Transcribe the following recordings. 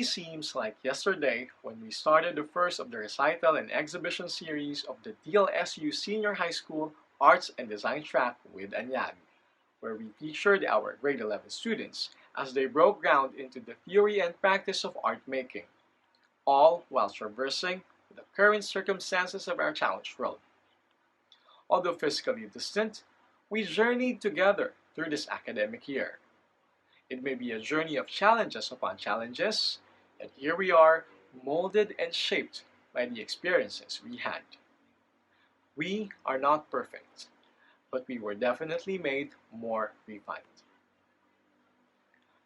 only seems like yesterday when we started the first of the recital and exhibition series of the DLSU Senior High School Arts and Design track with Anyag, where we featured our grade 11 students as they broke ground into the theory and practice of art making, all while traversing the current circumstances of our challenged world. Although physically distant, we journeyed together through this academic year. It may be a journey of challenges upon challenges, and here we are, molded and shaped by the experiences we had. We are not perfect, but we were definitely made more refined.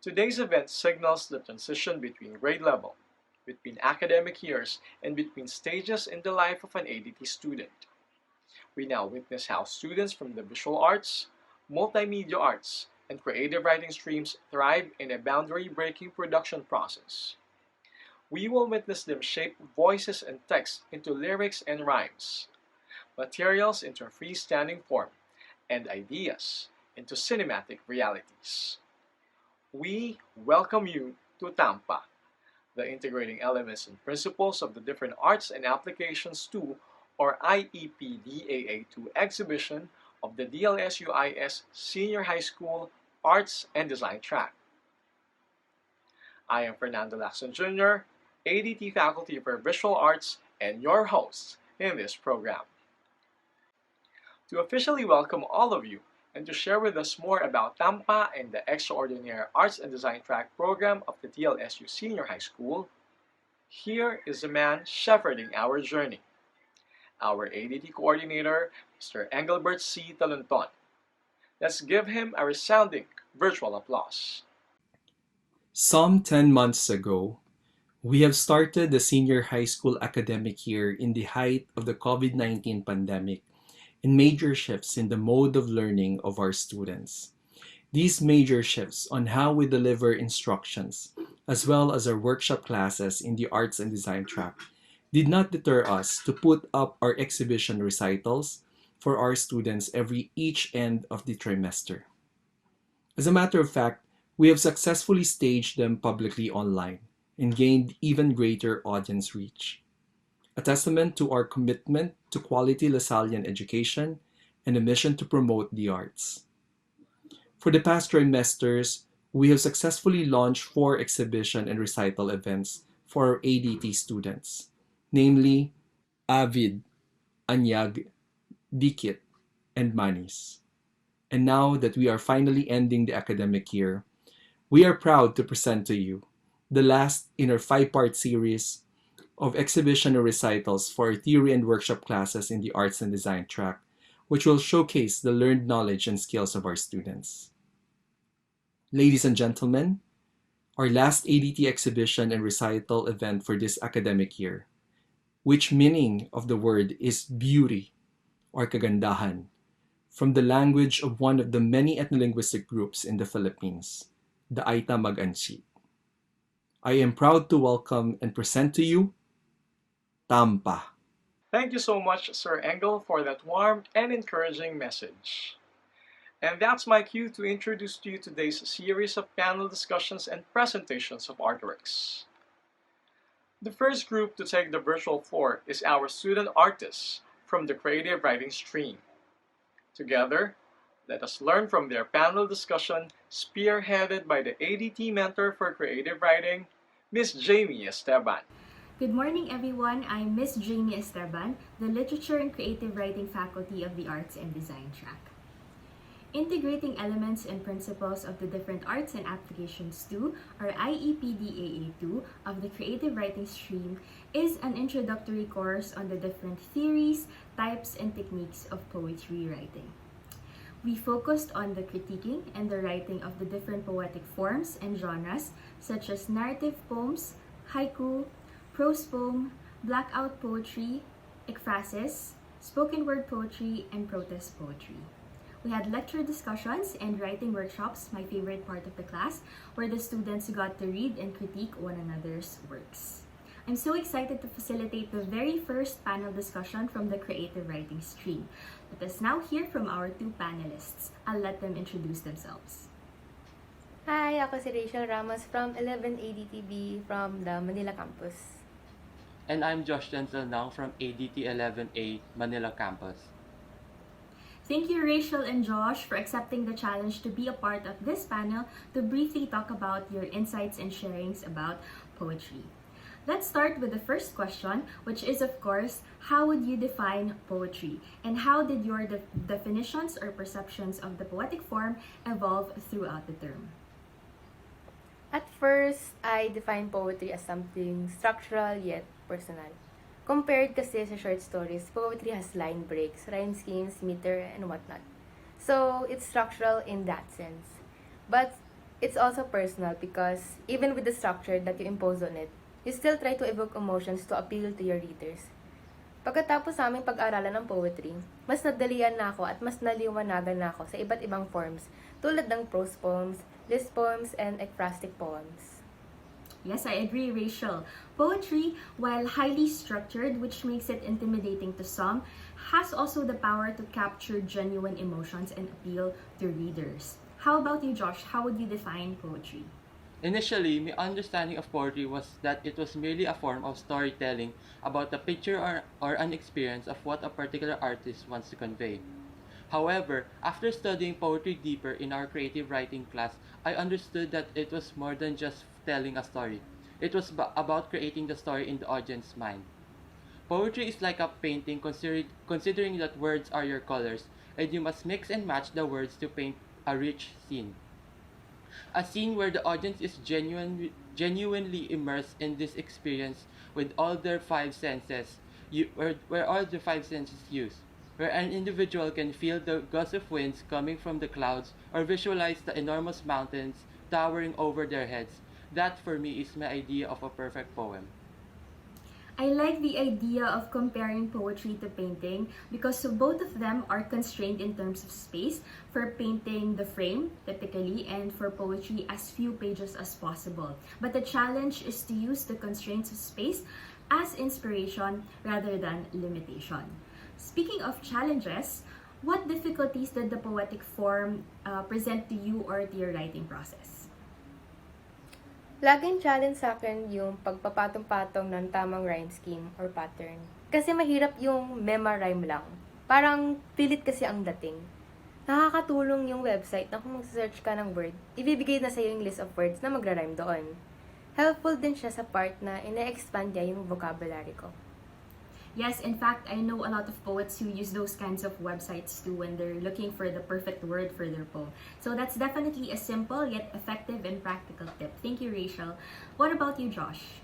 Today's event signals the transition between grade level, between academic years, and between stages in the life of an ADT student. We now witness how students from the visual arts, multimedia arts, and creative writing streams thrive in a boundary-breaking production process. We will witness them shape voices and text into lyrics and rhymes, materials into freestanding form, and ideas into cinematic realities. We welcome you to TAMPA, the integrating elements and principles of the different arts and applications to, or IEPDAA2 exhibition of the DLSU-IS Senior High School Arts and Design track. I am Fernando Lacson Jr., ADT Faculty for Visual Arts, and your host in this program. To officially welcome all of you and to share with us more about TAMPA and the Extraordinary Arts and Design track program of the DLSU Senior High School, here is the man shepherding our journey, our ADT coordinator, Mr. Engelbert C. Talonton. Let's give him a resounding virtual applause. Some 10 months ago, we have started the senior high school academic year in the height of the COVID-19 pandemic and major shifts in the mode of learning of our students. These major shifts on how we deliver instructions, as well as our workshop classes in the Arts and Design track, did not deter us to put up our exhibition recitals for our students each end of the trimester. As a matter of fact, we have successfully staged them publicly online and gained even greater audience reach, a testament to our commitment to quality Lasallian education and a mission to promote the arts. For the past trimesters, we have successfully launched 4 exhibition and recital events for our ADT students, namely Avid, Anyag, Dikit, and Manis. And now that we are finally ending the academic year, we are proud to present to you the last in our 5-part series of exhibition and recitals for our theory and workshop classes in the Arts and Design track, which will showcase the learned knowledge and skills of our students. Ladies and gentlemen, our last ADT exhibition and recital event for this academic year, which meaning of the word is beauty or kagandahan, from the language of one of the many ethnolinguistic groups in the Philippines, the Aita Mag-Ansi. I am proud to welcome and present to you TAMPA. Thank you so much, Sir Engel, for that warm and encouraging message. And that's my cue to introduce to you today's series of panel discussions and presentations of artworks. The first group to take the virtual floor is our student artists from the creative writing stream. Together, let us learn from their panel discussion spearheaded by the ADT Mentor for Creative Writing, Miss Jamie Esteban. Good morning, everyone. I'm Miss Jamie Esteban, the Literature and Creative Writing Faculty of the Arts and Design track. Integrating elements and principles of the different arts and applications to, or IEPDAA2, of the creative writing stream is an introductory course on the different theories, types, and techniques of poetry writing. We focused on the critiquing and the writing of the different poetic forms and genres such as narrative poems, haiku, prose poem, blackout poetry, ekphrasis, spoken word poetry, and protest poetry. We had lecture discussions and writing workshops, my favorite part of the class, where the students got to read and critique one another's works. I'm so excited to facilitate the very first panel discussion from the creative writing stream. Let us now hear from our 2 panelists. I'll let them introduce themselves. Hi, ako si Rachel Ramos from 11 ADTB from the Manila campus. And I'm Josh Denzel from ADT 11A Manila campus. Thank you, Rachel and Josh, for accepting the challenge to be a part of this panel to briefly talk about your insights and sharings about poetry. Let's start with the first question, which is, of course, how would you define poetry? And how did your definitions or perceptions of the poetic form evolve throughout the term? At first, I define poetry as something structural yet personal. Compared kasi sa short stories, poetry has line breaks, rhyme schemes, meter, and whatnot. So, it's structural in that sense. But it's also personal because even with the structure that you impose on it, you still try to evoke emotions to appeal to your readers. Pagkatapos sa aming pag-aralan ng poetry, mas nadalian na ako at mas naliwanagan na ako sa iba't ibang forms tulad ng prose poems, list poems, and ekphrastic poems. Yes, I agree, Rachel. Poetry, while highly structured, which makes it intimidating to some, has also the power to capture genuine emotions and appeal to readers. How about you, Josh? How would you define poetry? Initially, my understanding of poetry was that it was merely a form of storytelling about a picture or an experience of what a particular artist wants to convey. However, after studying poetry deeper in our creative writing class, I understood that it was more than just telling a story. It was about creating the story in the audience's mind. Poetry is like a painting considering that words are your colors, and you must mix and match the words to paint a rich scene. A scene where the audience is genuinely immersed in this experience with all their five senses, where all the five senses used, where an individual can feel the gusts of winds coming from the clouds or visualize the enormous mountains towering over their heads. That for me is my idea of a perfect poem. I like the idea of comparing poetry to painting because both of them are constrained in terms of space. For painting, the frame, typically, and for poetry, as few pages as possible. But the challenge is to use the constraints of space as inspiration rather than limitation. Speaking of challenges, what difficulties did the poetic form present to you or to your writing process? Laging challenge sa akin yung pagpapatong-patong ng tamang rhyme scheme or pattern. Kasi mahirap yung mema-rhyme lang. Parang pilit kasi ang dating. Nakakatulong yung website na kung mag-search ka ng word, ibibigay na sa'yo yung list of words na magra-rhyme doon. Helpful din siya sa part na ina-expand niya yung vocabulary ko. Yes, in fact, I know a lot of poets who use those kinds of websites too when they're looking for the perfect word for their poem. So that's definitely a simple yet effective and practical tip. Thank you, Rachel. What about you, Josh?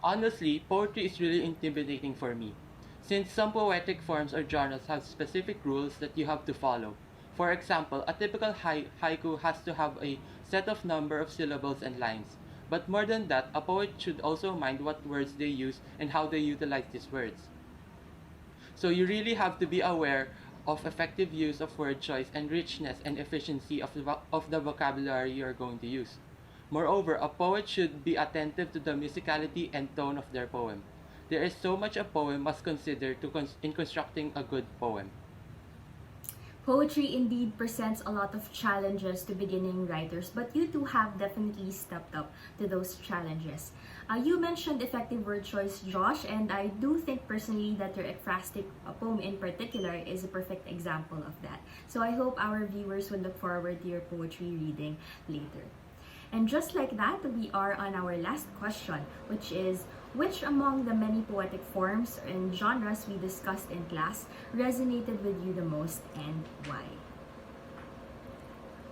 Honestly, poetry is really intimidating for me, since some poetic forms or genres have specific rules that you have to follow. For example, a typical haiku has to have a set of number of syllables and lines. But more than that, a poet should also mind what words they use and how they utilize these words. So you really have to be aware of effective use of word choice and richness and efficiency of the vocabulary you are going to use. Moreover, a poet should be attentive to the musicality and tone of their poem. There is so much a poem must consider in constructing a good poem. Poetry indeed presents a lot of challenges to beginning writers, but you two have definitely stepped up to those challenges. You mentioned effective word choice, Josh, and I do think personally that your ekphrastic poem in particular is a perfect example of that. So I hope our viewers will look forward to your poetry reading later. And just like that, we are on our last question, which is, which among the many poetic forms and genres we discussed in class resonated with you the most and why?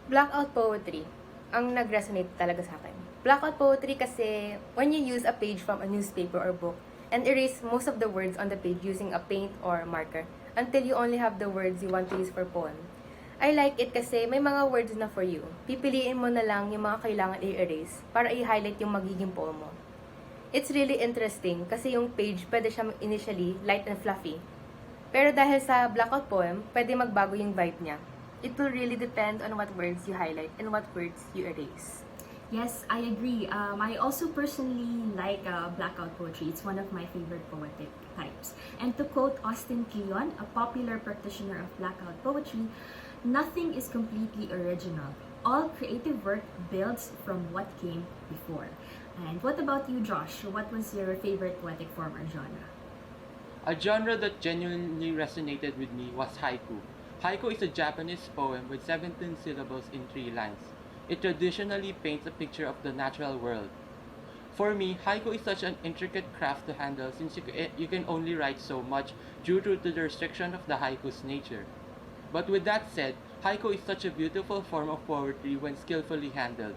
Blackout poetry ang nag-resonate talaga sa akin. Blackout poetry kasi when you use a page from a newspaper or book and erase most of the words on the page using a paint or marker until you only have the words you want to use for poem. I like it kasi may mga words na for you. Pipiliin mo na lang yung mga kailangan i-erase para i-highlight yung magiging poem mo. It's really interesting kasi yung page pwede siya initially light and fluffy. Pero dahil sa blackout poem, pwede magbago yung vibe niya. It will really depend on what words you highlight and what words you erase. Yes, I agree. I also personally like blackout poetry. It's one of my favorite poetic types. And to quote Austin Kleon, a popular practitioner of blackout poetry, nothing is completely original. All creative work builds from what came before. And what about you, Josh? What was your favorite poetic form or genre? A genre that genuinely resonated with me was haiku. Haiku is a Japanese poem with 17 syllables in 3 lines. It traditionally paints a picture of the natural world. For me, haiku is such an intricate craft to handle since you can only write so much due to the restriction of the haiku's nature. But with that said, haiku is such a beautiful form of poetry when skillfully handled.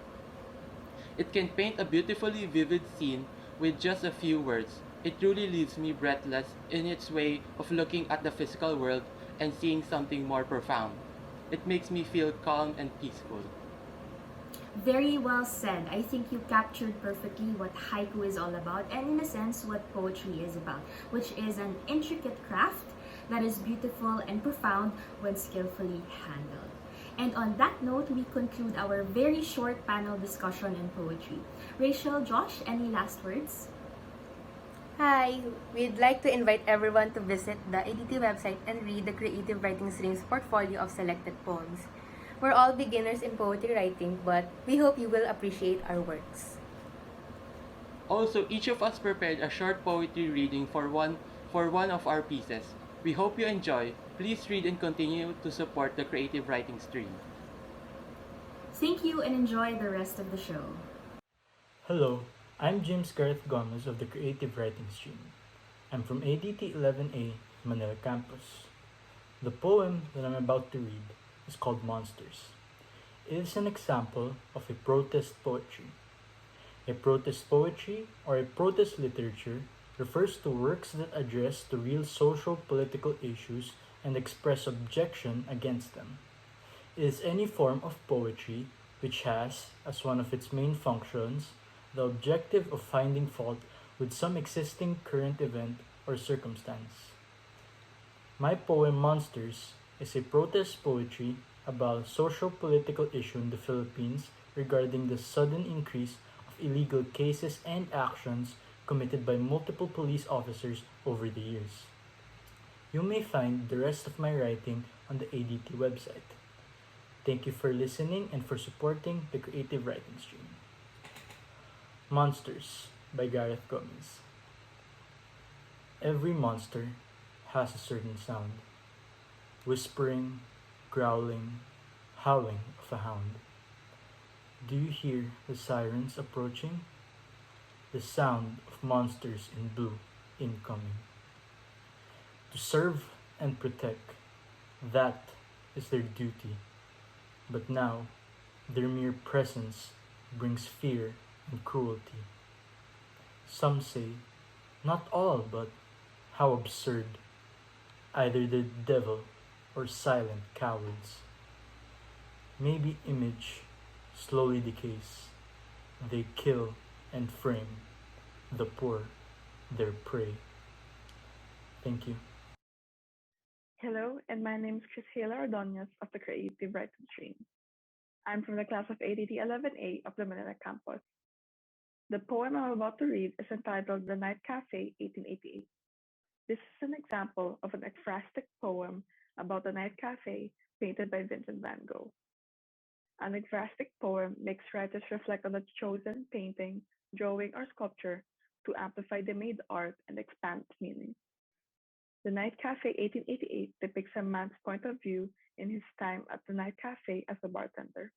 It can paint a beautifully vivid scene with just a few words. It truly leaves me breathless in its way of looking at the physical world and seeing something more profound. It makes me feel calm and peaceful. Very well said. I think you captured perfectly what haiku is all about, and in a sense, what poetry is about, which is an intricate craft that is beautiful and profound when skillfully handled. And on that note, we conclude our very short panel discussion in poetry. Rachel, Josh, any last words? Hi! We'd like to invite everyone to visit the ADT website and read the Creative Writing Stream's portfolio of selected poems. We're all beginners in poetry writing, but we hope you will appreciate our works. Also, each of us prepared a short poetry reading for one of our pieces. We hope you enjoy. Please read and continue to support the creative writing stream. Thank you and enjoy the rest of the show. Hello, I'm James Gareth Gomez of the Creative Writing Stream. I'm from ADT 11A, Manila campus. The poem that I'm about to read is called Monsters. It is an example of a protest poetry. A protest poetry or a protest literature refers to works that address the real social political issues and express objection against them. It is any form of poetry which has, as one of its main functions, the objective of finding fault with some existing current event or circumstance. My poem Monsters is a protest poetry about a social political issue in the Philippines regarding the sudden increase of illegal cases and actions committed by multiple police officers over the years. You may find the rest of my writing on the ADT website. Thank you for listening and for supporting the creative writing stream. Monsters by Gareth Gomez. Every monster has a certain sound: whispering, growling, howling of a hound. Do you hear the sirens approaching? The sound of monsters in blue incoming. To serve and protect, that is their duty. But now, their mere presence brings fear and cruelty. Some say, not all, but how absurd. Either the devil or silent cowards. Maybe image slowly decays. They kill and frame the poor, their prey. Thank you. Hello, and my name is Chrisela Ordonez of the Creative Writing Stream. I'm from the class of ADT 11A of the Manila campus. The poem I'm about to read is entitled The Night Cafe 1888. This is an example of an ekphrastic poem about the night cafe painted by Vincent van Gogh. An ekphrastic poem makes writers reflect on the chosen painting, drawing, or sculpture to amplify the made art and expand its meaning. The Night Cafe 1888 depicts a man's point of view in his time at the night cafe as a bartender.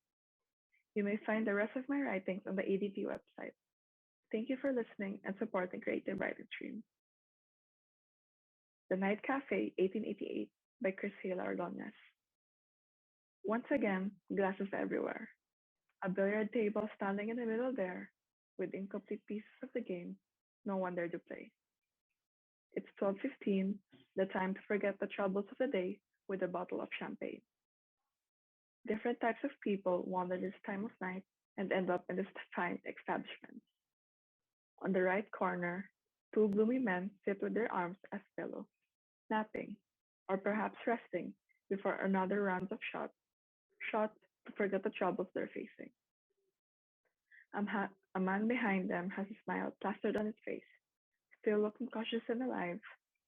You may find the rest of my writings on the ADT website. Thank you for listening and supporting Creative Writing Stream. The Night Cafe 1888 by Chrisela Ordonez. Once again, glasses everywhere. A billiard table standing in the middle there, with incomplete pieces of the game, no one there to play. It's 12:15, the time to forget the troubles of the day with a bottle of champagne. Different types of people wander this time of night and end up in this fine establishment. On the right corner, two gloomy men sit with their arms as pillows, napping, or perhaps resting before another round of shots to forget the troubles they're facing. A man behind them has a smile plastered on his face. Still looking cautious and alive,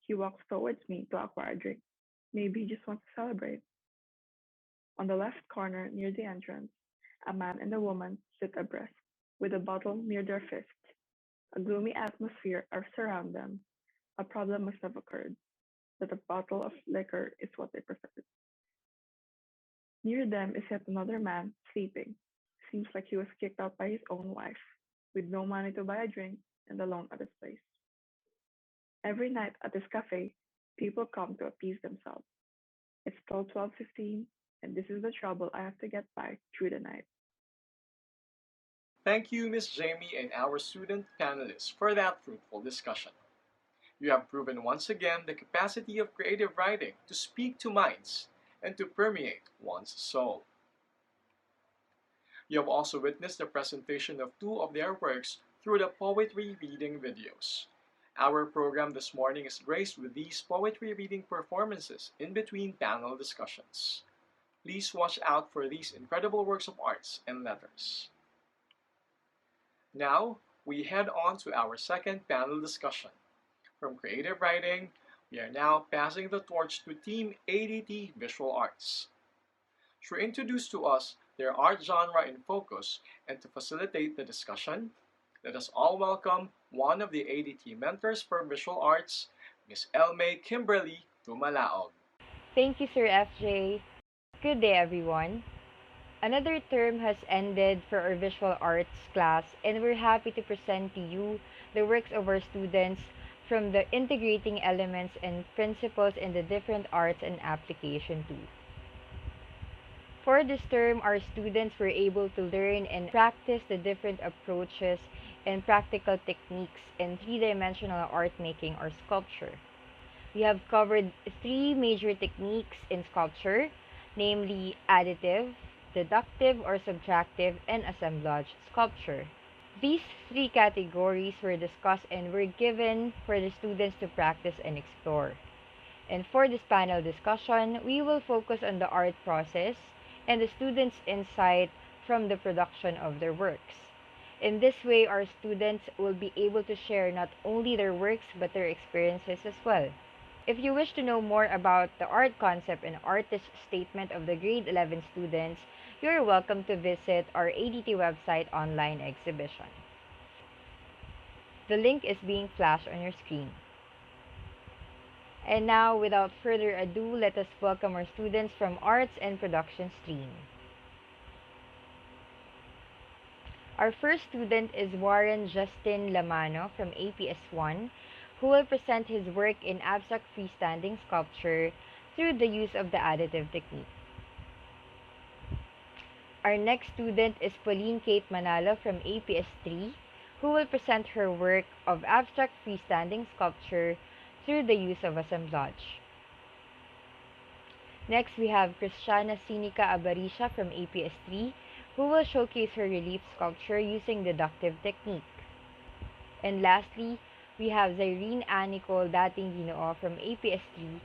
he walks towards me to acquire a drink. Maybe he just wants to celebrate. On the left corner, near the entrance, A man and a woman sit abreast, with a bottle near their fist. A gloomy atmosphere surrounds them. A problem must have occurred, that a bottle of liquor is what they prefer. Near them is yet another man, sleeping. Seems like he was kicked out by his own wife, with no money to buy a drink and alone at his place. Every night at this cafe, people come to appease themselves. It's still 12:15, and this is the trouble I have to get by through the night. Thank you, Miss Jamie and our student panelists for that fruitful discussion. You have proven once again the capacity of creative writing to speak to minds and to permeate one's soul. You have also witnessed the presentation of two of their works through the poetry reading videos. Our program this morning is graced with these poetry reading performances in between panel discussions. Please watch out for these incredible works of arts and letters. Now, we head on to our second panel discussion. From creative writing, we are now passing the torch to Team ADT Visual Arts. To introduce to us their art genre in focus and to facilitate the discussion, let us all welcome one of the ADT mentors for visual arts, Ms. Elmay Kimberly Tumalaog. Thank you, Sir FJ. Good day, everyone. Another term has ended for our visual arts class, and we're happy to present to you the works of our students from the integrating elements and principles in the different arts and application too. For this term, our students were able to learn and practice the different approaches and practical techniques in three-dimensional art making or sculpture. We have covered three major techniques in sculpture, namely additive, deductive or subtractive, and assemblage sculpture. These three categories were discussed and were given for the students to practice and explore. And for this panel discussion, we will focus on the art process and the students' insight from the production of their works. In this way, our students will be able to share not only their works but their experiences as well. If you wish to know more about the art concept and artist statement of the grade 11 students, you are welcome to visit our ADT website online exhibition. The link is being flashed on your screen. And now, without further ado, let us welcome our students from Arts and Production stream. Our first student is Warren Justin Lamano from APS1, who will present his work in abstract freestanding sculpture through the use of the additive technique. Our next student is Pauline Kate Manalo from APS3, who will present her work of abstract freestanding sculpture through the use of assemblage. Next, we have Christiana Sinica Abarisha from APS3, who will showcase her relief sculpture using deductive technique. And lastly, we have Zyrene Anicol Dating Ginoo from APS3,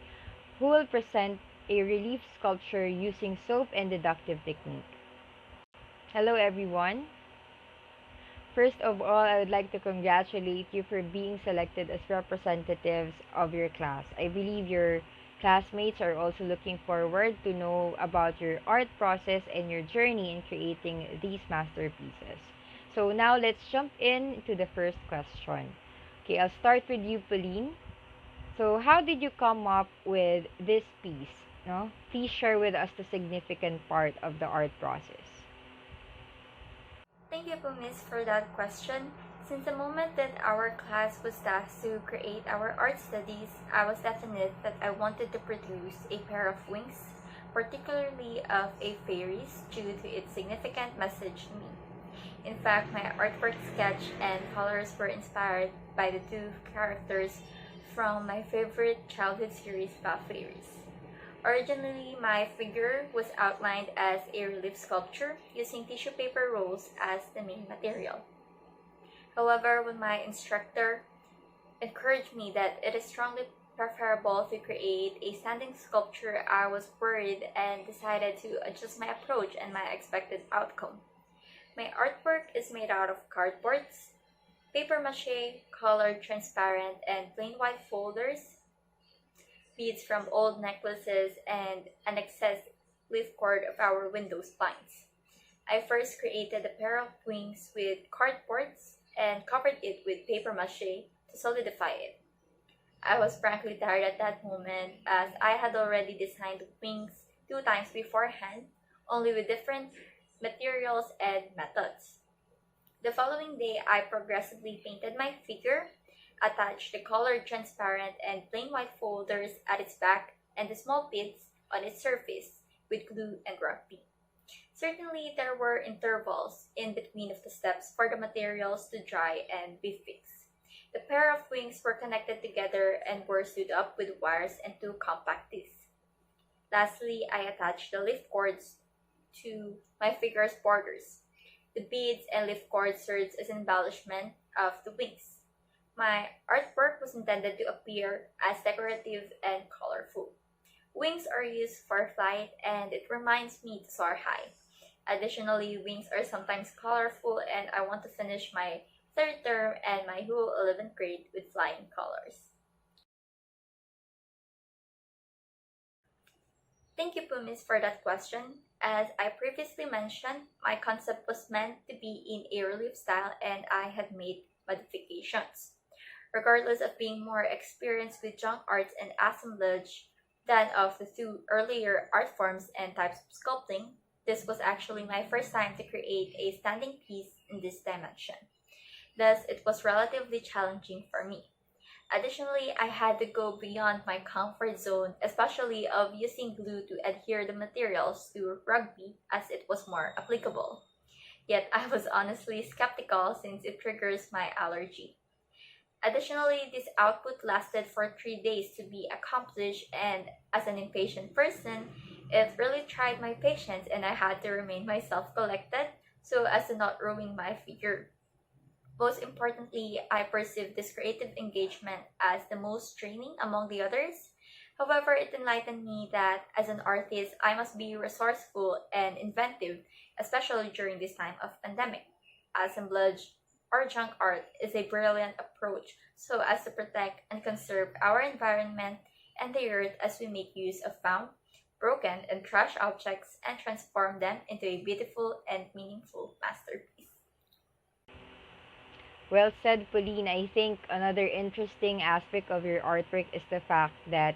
who will present a relief sculpture using soap and deductive technique. Hello everyone! First of all, I would like to congratulate you for being selected as representatives of your class. I believe your classmates are also looking forward to know about your art process and your journey in creating these masterpieces. So now let's jump into the first question. Okay, I'll start with you, Pauline. So how did you come up with this piece? No? Please share with us the significant part of the art process. Thank you po, Miss, for that question. Since the moment that our class was tasked to create our art studies, I was definite that I wanted to produce a pair of wings, particularly of a fairies, due to its significant message to me. In fact, my artwork sketch and colors were inspired by the two characters from my favorite childhood series about fairies. Originally, my figure was outlined as a relief sculpture using tissue paper rolls as the main material. However, when my instructor encouraged me that it is strongly preferable to create a standing sculpture, I was worried and decided to adjust my approach and my expected outcome. My artwork is made out of cardboards, paper mache, colored transparent and plain white folders, beads from old necklaces, and an excess leaf cord of our window blinds. I first created a pair of wings with cardboards and covered it with paper mache to solidify it. I was frankly tired at that moment as I had already designed wings 2 times beforehand, only with different materials and methods. The following day, I progressively painted my figure, attached the colored transparent and plain white folders at its back and the small pits on its surface with glue and rugby. Certainly, there were intervals in between of the steps for the materials to dry and be fixed. The pair of wings were connected together and were sewed up with wires and 2 compact discs. Lastly, I attached the lift cords to my figure's borders. The beads and lift cords served as embellishment of the wings. My artwork was intended to appear as decorative and colorful. Wings are used for flight and it reminds me to soar high. Additionally, wings are sometimes colorful and I want to finish my third term and my whole 11th grade with flying colors. Thank you, Pumis, for that question. As I previously mentioned, my concept was meant to be in a relief style and I had made modifications. Regardless of being more experienced with junk arts and assemblage than of the 2 earlier art forms and types of sculpting, this was actually my first time to create a standing piece in this dimension. Thus, it was relatively challenging for me. Additionally, I had to go beyond my comfort zone, especially of using glue to adhere the materials to rugby as it was more applicable. Yet I was honestly skeptical since it triggers my allergy. Additionally, this output lasted for 3 days to be accomplished, and as an impatient person, it really tried my patience and I had to remain myself collected so as to not ruin my figure. Most importantly, I perceived this creative engagement as the most draining among the others. However, it enlightened me that as an artist, I must be resourceful and inventive, especially during this time of pandemic. Assemblage or junk art is a brilliant approach so as to protect and conserve our environment and the earth as we make use of found, broken, and trash objects and transform them into a beautiful and meaningful masterpiece. Well said, Pauline. I think another interesting aspect of your artwork is the fact that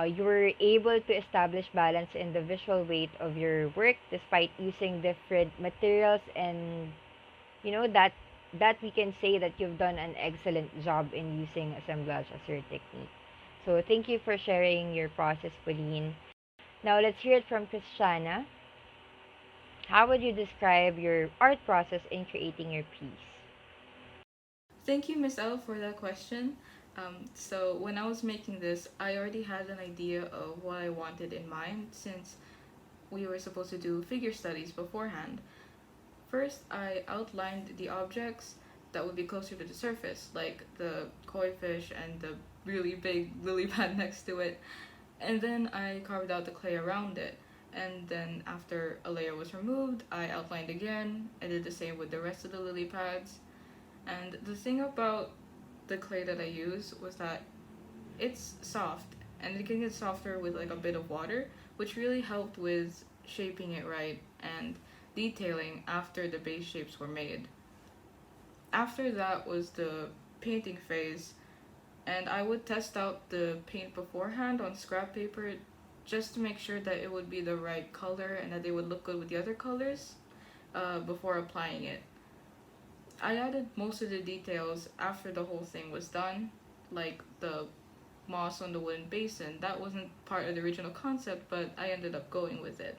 you were able to establish balance in the visual weight of your work despite using different materials, and you know that we can say that you've done an excellent job in using assemblage as your technique. So thank you for sharing your process, Pauline. Now let's hear it from Christiana. How would you describe your art process in creating your piece? Thank you, Miss L, for that question. So when I was making this, I already had an idea of what I wanted in mind since we were supposed to do figure studies beforehand. First, I outlined the objects that would be closer to the surface, like the koi fish and the really big lily pad next to it. And then I carved out the clay around it. And then after a layer was removed, I outlined again. I did the same with the rest of the lily pads. And the thing about the clay that I use was that it's soft and it can get softer with like a bit of water, which really helped with shaping it right and detailing after the base shapes were made. After that was the painting phase, and I would test out the paint beforehand on scrap paper just to make sure that it would be the right color and that they would look good with the other colors before applying it. I added most of the details after the whole thing was done, like the moss on the wooden basin. That wasn't part of the original concept, but I ended up going with it.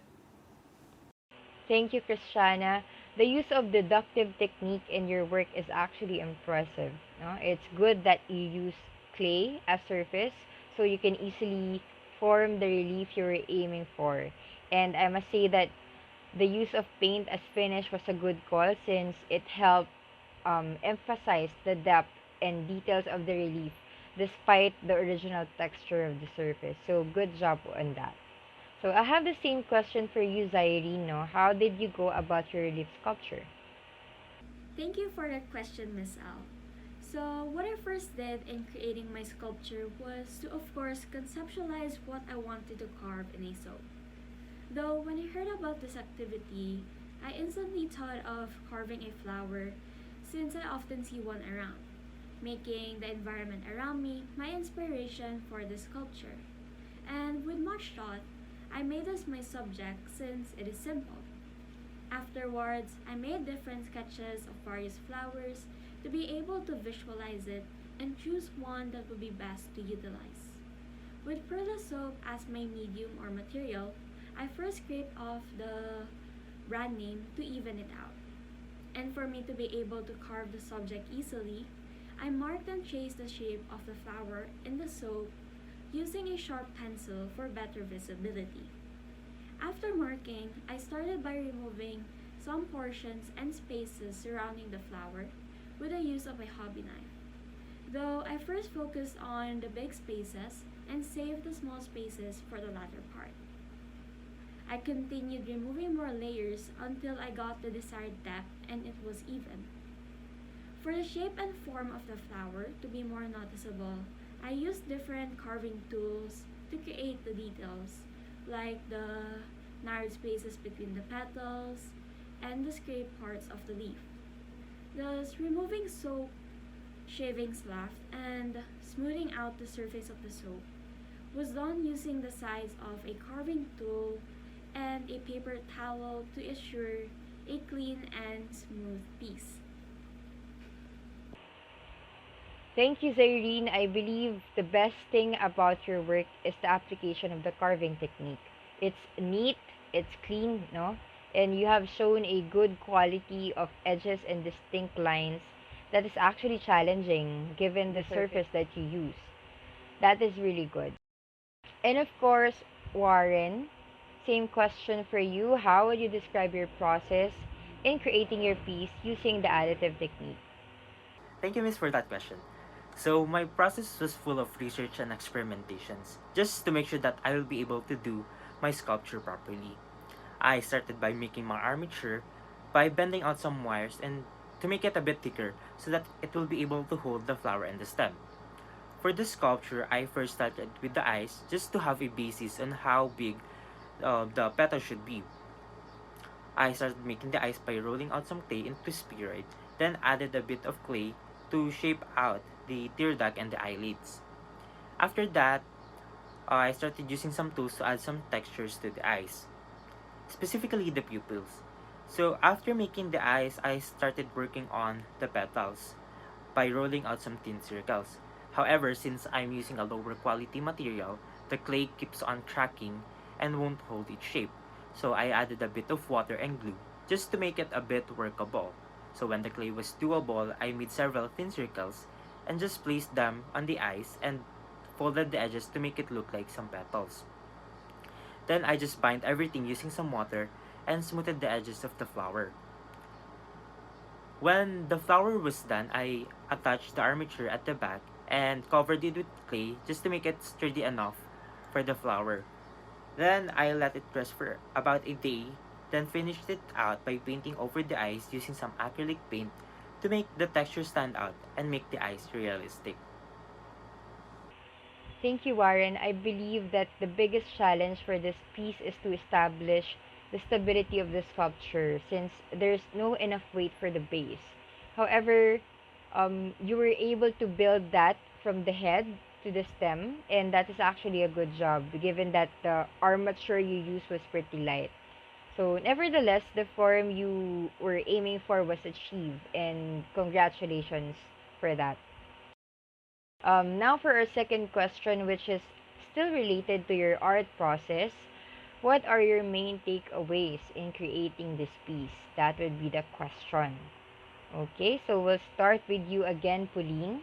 Thank you, Christiana. The use of deductive technique in your work is actually impressive. No? It's good that you use clay as surface so you can easily form the relief you were aiming for. And I must say that the use of paint as finish was a good call since it helped emphasize the depth and details of the relief despite the original texture of the surface. So good job on that. So I have the same question for you, Zairino. How did you go about your relief sculpture? Thank you for that question, Miss Al. So, what I first did in creating my sculpture was to, of course, conceptualize what I wanted to carve in a soap. Though, when I heard about this activity, I instantly thought of carving a flower since I often see one around, making the environment around me my inspiration for the sculpture. And with much thought, I made this my subject since it is simple. Afterwards, I made different sketches of various flowers to be able to visualize it and choose one that would be best to utilize. With Perla soap as my medium or material, I first scraped off the brand name to even it out. And for me to be able to carve the subject easily, I marked and traced the shape of the flower in the soap using a sharp pencil for better visibility. After marking, I started by removing some portions and spaces surrounding the flower with the use of a hobby knife. Though I first focused on the big spaces and saved the small spaces for the latter part. I continued removing more layers until I got the desired depth and it was even. For the shape and form of the flower to be more noticeable, I used different carving tools to create the details, like the narrowed spaces between the petals and the scraped parts of the leaf. Thus, removing soap, shavings left, and smoothing out the surface of the soap was done using the size of a carving tool and a paper towel to ensure a clean and smooth piece. Thank you, Zairine. I believe the best thing about your work is the application of the carving technique. It's neat, it's clean, no? And you have shown a good quality of edges and distinct lines that is actually challenging given the surface that you use. That is really good. And of course, Warren, same question for you. How would you describe your process in creating your piece using the additive technique? Thank you, Miss, for that question. So, my process was full of research and experimentations, just to make sure that I will be able to do my sculpture properly. I started by making my armature by bending out some wires and to make it a bit thicker so that it will be able to hold the flower and the stem. For the sculpture, I first started with the eyes just to have a basis on how big the petal should be. I started making the eyes by rolling out some clay into spheroid, then added a bit of clay to shape out the tear duct and the eyelids. After that, I started using some tools to add some textures to the eyes, specifically the pupils. So after making the eyes, I started working on the petals by rolling out some thin circles. However, since I'm using a lower quality material, the clay keeps on cracking and won't hold its shape. So I added a bit of water and glue just to make it a bit workable. So when the clay was doable, I made several thin circles and just placed them on the eyes and folded the edges to make it look like some petals. Then I just bind everything using some water and smoothed the edges of the flower. When the flower was done, I attached the armature at the back and covered it with clay just to make it sturdy enough for the flower. Then I let it rest for about a day, then finished it out by painting over the eyes using some acrylic paint to make the texture stand out and make the eyes realistic. Thank you, Warren. I believe that the biggest challenge for this piece is to establish the stability of the sculpture since there's no enough weight for the base. However, you were able to build that from the head to the stem, and that is actually a good job given that the armature you used was pretty light. So, nevertheless, the form you were aiming for was achieved, and congratulations for that. Now, for our second question, which is still related to your art process, what are your main takeaways in creating this piece? That would be the question. Okay, so we'll start with you again, Pauline.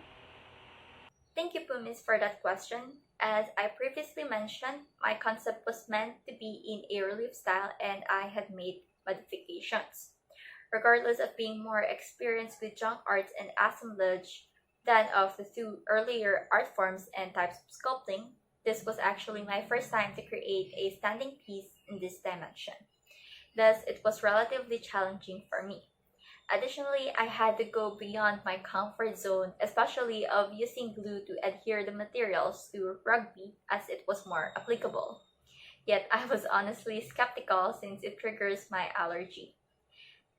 Thank you, Pumis, for that question. As I previously mentioned, my concept was meant to be in a relief style and I had made modifications. Regardless of being more experienced with junk arts and assemblage than of the two earlier art forms and types of sculpting, this was actually my first time to create a standing piece in this dimension. Thus, it was relatively challenging for me. Additionally, I had to go beyond my comfort zone, especially of using glue to adhere the materials to rugby as it was more applicable. Yet I was honestly skeptical since it triggers my allergy.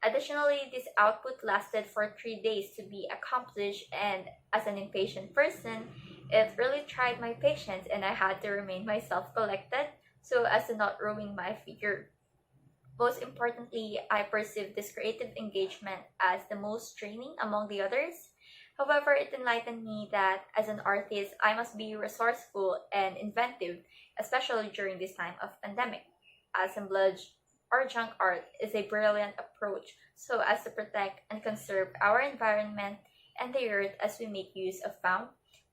Additionally, this output lasted for 3 days to be accomplished, and as an impatient person, it really tried my patience, and I had to remain myself collected so as to not ruin my figure. Most importantly, I perceive this creative engagement as the most draining among the others. However, it enlightened me that as an artist, I must be resourceful and inventive, especially during this time of pandemic. Assemblage or junk art is a brilliant approach so as to protect and conserve our environment and the earth as we make use of found,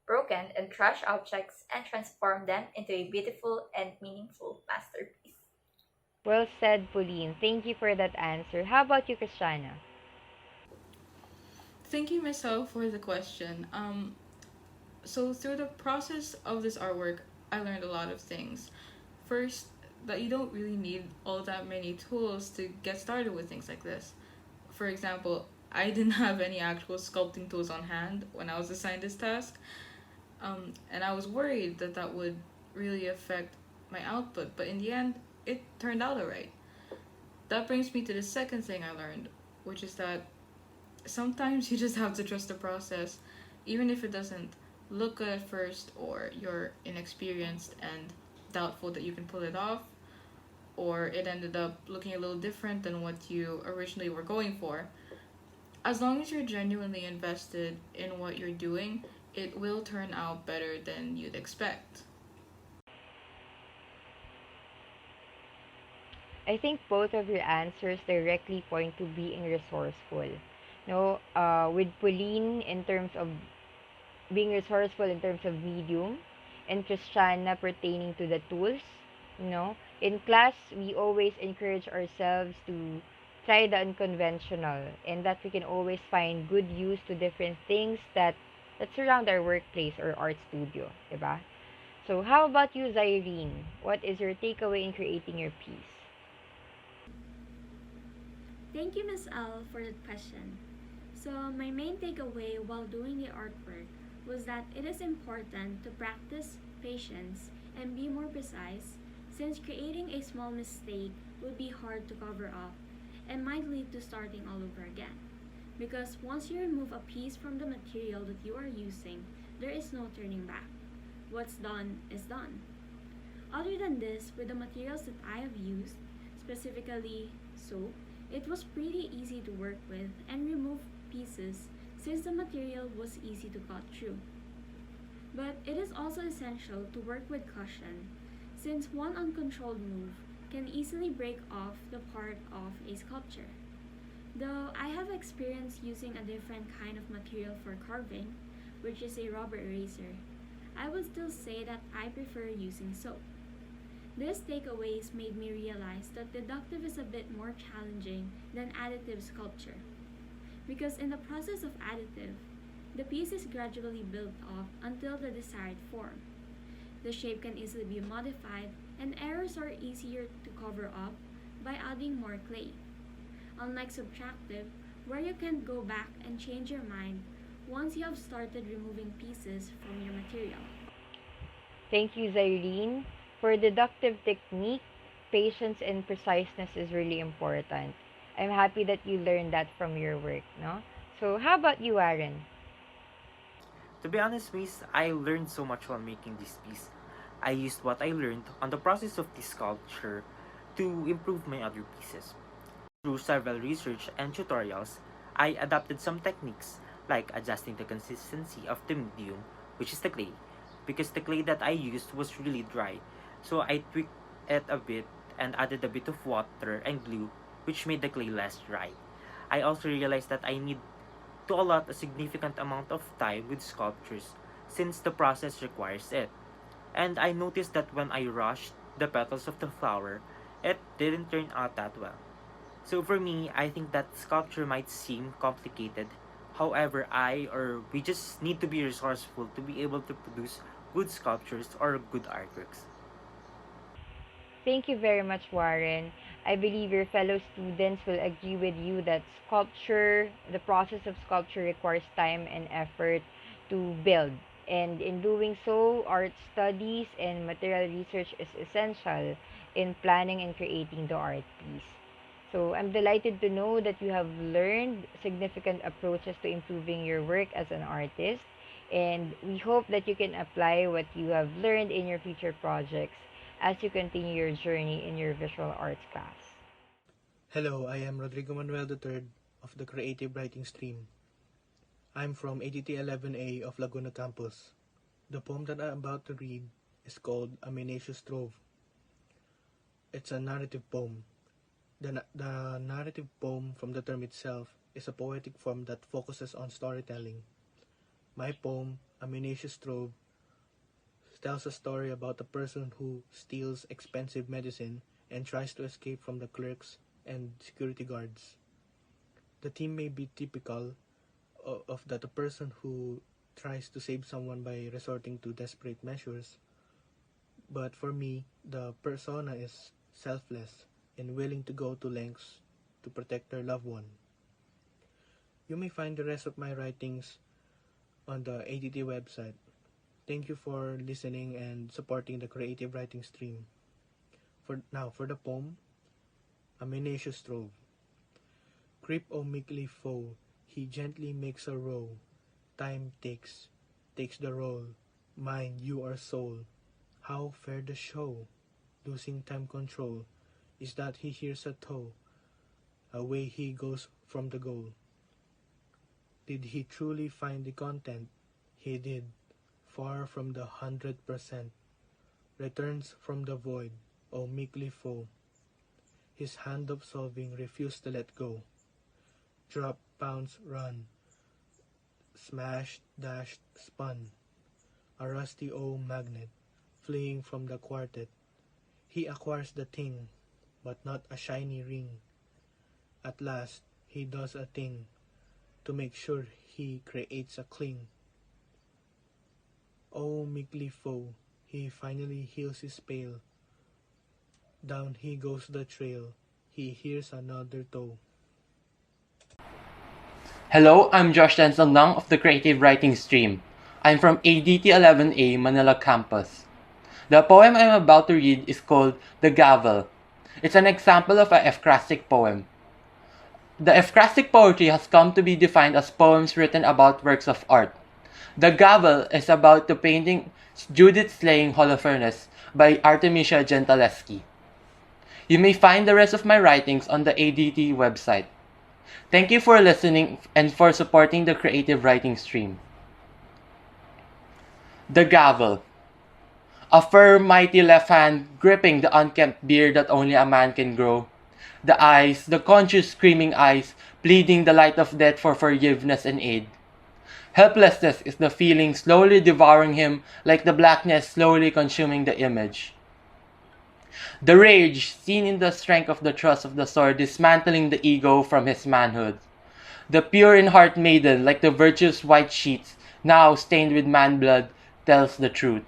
broken, and trash objects and transform them into a beautiful and meaningful masterpiece. Well said, Pauline. Thank you for that answer. How about you, Christiana? Thank you, myself, for the question. So through the process of this artwork, I learned a lot of things. First, that you don't really need all that many tools to get started with things like this. For example, I didn't have any actual sculpting tools on hand when I was assigned this task, and I was worried that that would really affect my output, but in the end, it turned out alright. That brings me to the second thing I learned, which is that sometimes you just have to trust the process, even if it doesn't look good at first, or you're inexperienced and doubtful that you can pull it off, or it ended up looking a little different than what you originally were going for. As long as you're genuinely invested in what you're doing, it will turn out better than you'd expect. I think both of your answers directly point to being resourceful. No, with Pauline in terms of being resourceful in terms of medium, and Christiana pertaining to the tools. In class, we always encourage ourselves to try the unconventional, and that we can always find good use to different things that surround our workplace or art studio, diba? So, how about you, Zyrene? What is your takeaway in creating your piece? Thank you, Miss L, for that question. So, my main takeaway while doing the artwork was that it is important to practice patience and be more precise, since creating a small mistake would be hard to cover up and might lead to starting all over again. Because once you remove a piece from the material that you are using, there is no turning back. What's done is done. Other than this, with the materials that I have used, specifically soap, it was pretty easy to work with and remove pieces since the material was easy to cut through. But it is also essential to work with caution, since one uncontrolled move can easily break off the part of a sculpture. Though I have experience using a different kind of material for carving, which is a rubber eraser, I would still say that I prefer using soap. These takeaways made me realize that deductive is a bit more challenging than additive sculpture, because in the process of additive, the piece is gradually built up until the desired form. The shape can easily be modified, and errors are easier to cover up by adding more clay. Unlike subtractive, where you can go back and change your mind once you have started removing pieces from your material. Thank you, Zyrene. For deductive technique, patience and preciseness is really important. I'm happy that you learned that from your work, no? So, how about you, Aaron? To be honest, Miss, I learned so much while making this piece. I used what I learned on the process of this sculpture to improve my other pieces. Through several research and tutorials, I adapted some techniques like adjusting the consistency of the medium, which is the clay, because the clay that I used was really dry. So I tweaked it a bit and added a bit of water and glue, which made the clay less dry. I also realized that I need to allot a significant amount of time with sculptures since the process requires it. And I noticed that when I rushed the petals of the flower, it didn't turn out that well. So for me, I think that sculpture might seem complicated. However, we just need to be resourceful to be able to produce good sculptures or good artworks. Thank you very much, Warren. I believe your fellow students will agree with you that the process of sculpture requires time and effort to build. And in doing so, art studies and material research is essential in planning and creating the art piece. So I'm delighted to know that you have learned significant approaches to improving your work as an artist. And we hope that you can apply what you have learned in your future projects as you continue your journey in your visual arts class. Hello, I am Rodrigo Manuel III of the Creative Writing Stream. I'm from ADT 11A of Laguna Campus. The poem that I'm about to read is called Amenatius Trove. It's a narrative poem. The narrative poem, from the term itself, is a poetic form that focuses on storytelling. My poem, Amenatius Trove, tells a story about a person who steals expensive medicine and tries to escape from the clerks and security guards. The theme may be typical of that a person who tries to save someone by resorting to desperate measures, but for me, the persona is selfless and willing to go to lengths to protect their loved one. You may find the rest of my writings on the ADT website. Thank you for listening and supporting the creative writing stream. For the poem, A Menacious Trove. Creep, O meekly foe, he gently makes a row. Time takes the roll. Mind, you are soul. How fair the show! Losing time control, is that he hears a toe. Away he goes from the goal. Did he truly find the content? He did. Far from the 100%. Returns from the void, O meekly foe. His hand of solving refused to let go. Drop, bounce, run. Smashed, dashed, spun. A rusty old magnet, fleeing from the quartet. He acquires the thing, but not a shiny ring. At last, he does a thing. To make sure he creates a cling. Oh, meekly foe, he finally heals his pail. Down he goes the trail. He hears another toe. Hello, I'm Josh Denson Lang of the Creative Writing Stream. I'm from ADT 11A Manila Campus. The poem I'm about to read is called The Gavel. It's an example of a ekphrastic poem. The ekphrastic poetry has come to be defined as poems written about works of art. The Gavel is about the painting Judith Slaying Holofernes by Artemisia Gentileschi. You may find the rest of my writings on the ADT website. Thank you for listening and for supporting the creative writing stream. The Gavel. A firm, mighty left hand gripping the unkempt beard that only a man can grow. The eyes, the conscious screaming eyes, pleading the light of death for forgiveness and aid. Helplessness is the feeling slowly devouring him like the blackness slowly consuming the image. The rage, seen in the strength of the thrust of the sword, dismantling the ego from his manhood. The pure in heart maiden, like the virtuous white sheets, now stained with man blood, tells the truth.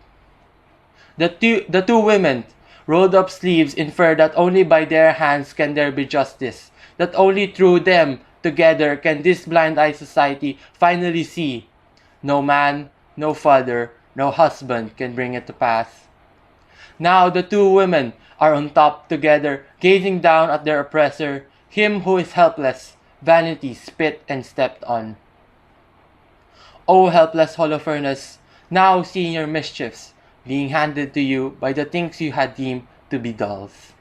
The two women, rolled up sleeves, infer that only by their hands can there be justice, that only through them together can this blind-eyed society finally see. No man, no father, no husband can bring it to pass. Now the two women are on top together, gazing down at their oppressor, him who is helpless, vanity spit and stepped on. O helpless Holofernes, now seeing your mischiefs, being handed to you by the things you had deemed to be dolls.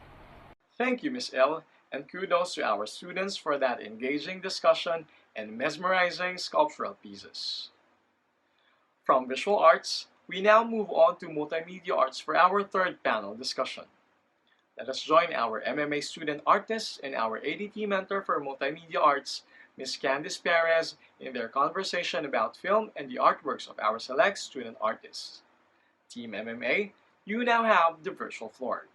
Thank you, Ms. L, and kudos to our students for that engaging discussion and mesmerizing sculptural pieces. From visual arts, we now move on to multimedia arts for our third panel discussion. Let us join our MMA student artist and our ADT mentor for multimedia arts, Ms. Candice Perez, in their conversation about film and the artworks of our select student artists. Team MMA, you now have the virtual floor.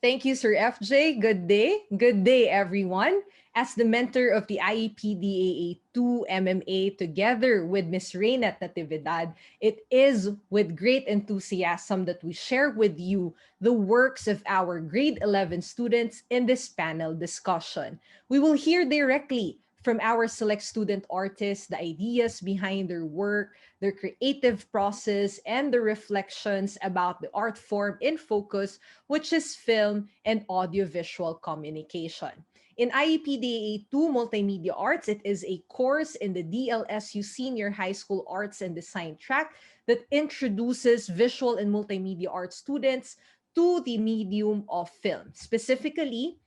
Thank you, Sir FJ. Good day. Good day, everyone. As the mentor of the IEPDAA 2 MMA together with Ms. Reynat Natividad, it is with great enthusiasm that we share with you the works of our grade 11 students in this panel discussion. We will hear directly from our select student artists the ideas behind their work, their creative process, and the reflections about the art form in focus, which is film and audiovisual communication. In IEPDA 2 Multimedia Arts, it is a course in the DLSU Senior High School Arts and Design track that introduces visual and multimedia art students to the medium of film, specifically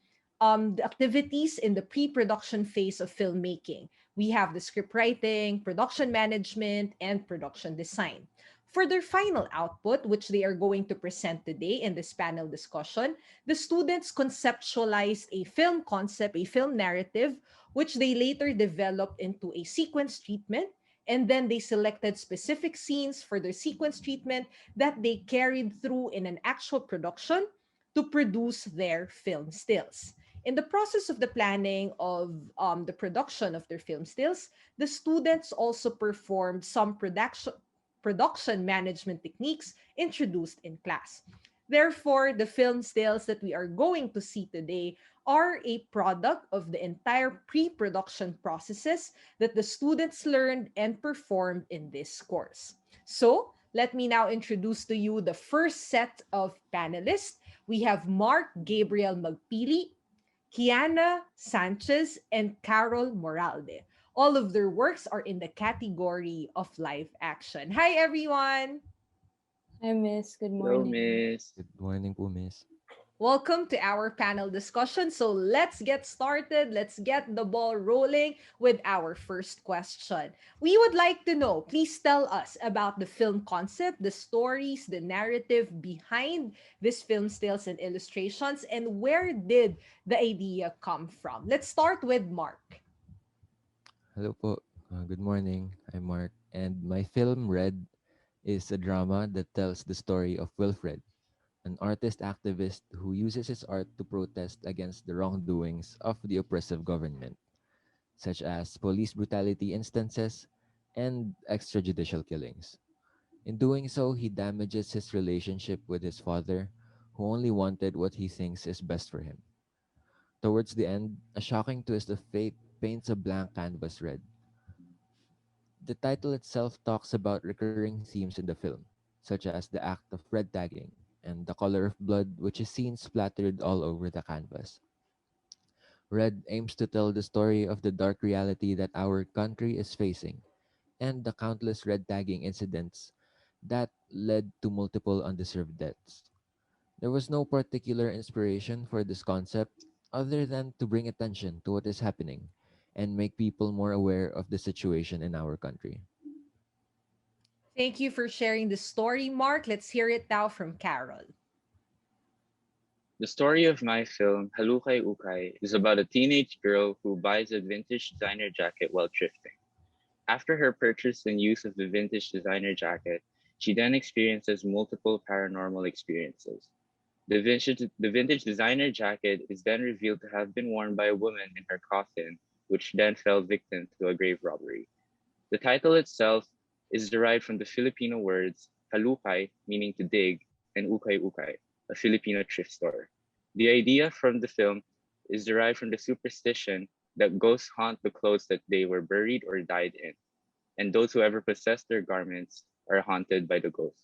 the activities in the pre-production phase of filmmaking. We have the script writing, production management, and production design. For their final output, which they are going to present today in this panel discussion, the students conceptualized a film concept, a film narrative, which they later developed into a sequence treatment. And then they selected specific scenes for their sequence treatment that they carried through in an actual production to produce their film stills. In the process of the planning of the production of their film stills, the students also performed some production management techniques introduced in class. Therefore, the film stills that we are going to see today are a product of the entire pre-production processes that the students learned and performed in this course. So, let me now introduce to you the first set of panelists. We have Mark Gabriel Magpili, Kiana Sanchez, and Carol Moralde. All of their works are in the category of live action. Hi, everyone! Hi, Miss. Good Hello, morning. Miss. Good morning po, Miss. Welcome to our panel discussion. So let's get started. Let's get the ball rolling with our first question. We would like to know, please tell us about the film concept, the stories, the narrative behind this film stills and illustrations, and where did the idea come from? Let's start with Mark. Hello po. Good morning. I'm Mark. And my film, Red, is a drama that tells the story of Wilfred, an artist activist who uses his art to protest against the wrongdoings of the oppressive government, such as police brutality instances and extrajudicial killings. In doing so, he damages his relationship with his father, who only wanted what he thinks is best for him. Towards the end, a shocking twist of fate paints a blank canvas red. The title itself talks about recurring themes in the film, such as the act of red tagging and the color of blood, which is seen splattered all over the canvas. Red aims to tell the story of the dark reality that our country is facing and the countless red tagging incidents that led to multiple undeserved deaths. There was no particular inspiration for this concept other than to bring attention to what is happening and make people more aware of the situation in our country. Thank you for sharing the story, Mark. Let's hear it now from Carol. The story of my film, Halukay Ukay, is about a teenage girl who buys a vintage designer jacket while thrifting. After her purchase and use of the vintage designer jacket, she then experiences multiple paranormal experiences. The vintage designer jacket is then revealed to have been worn by a woman in her coffin, which then fell victim to a grave robbery. The title itself is derived from the Filipino words halukay, meaning to dig, and ukay ukay, a Filipino thrift store. The idea from the film is derived from the superstition that ghosts haunt the clothes that they were buried or died in, and those who ever possess their garments are haunted by the ghost.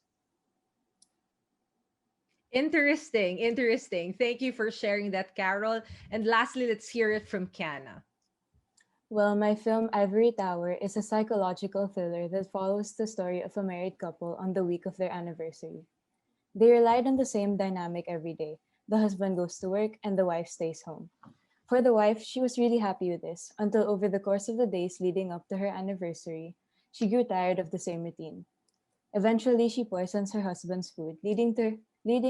Interesting, interesting. Thank you for sharing that, Carol. And lastly, let's hear it from Kiana. Well, my film Ivory Tower is a psychological thriller that follows the story of a married couple on the week of their anniversary. They relied on the same dynamic every day. The husband goes to work and the wife stays home. For the wife, she was really happy with this until over the course of the days leading up to her anniversary, she grew tired of the same routine. Eventually, she poisons her husband's food, leading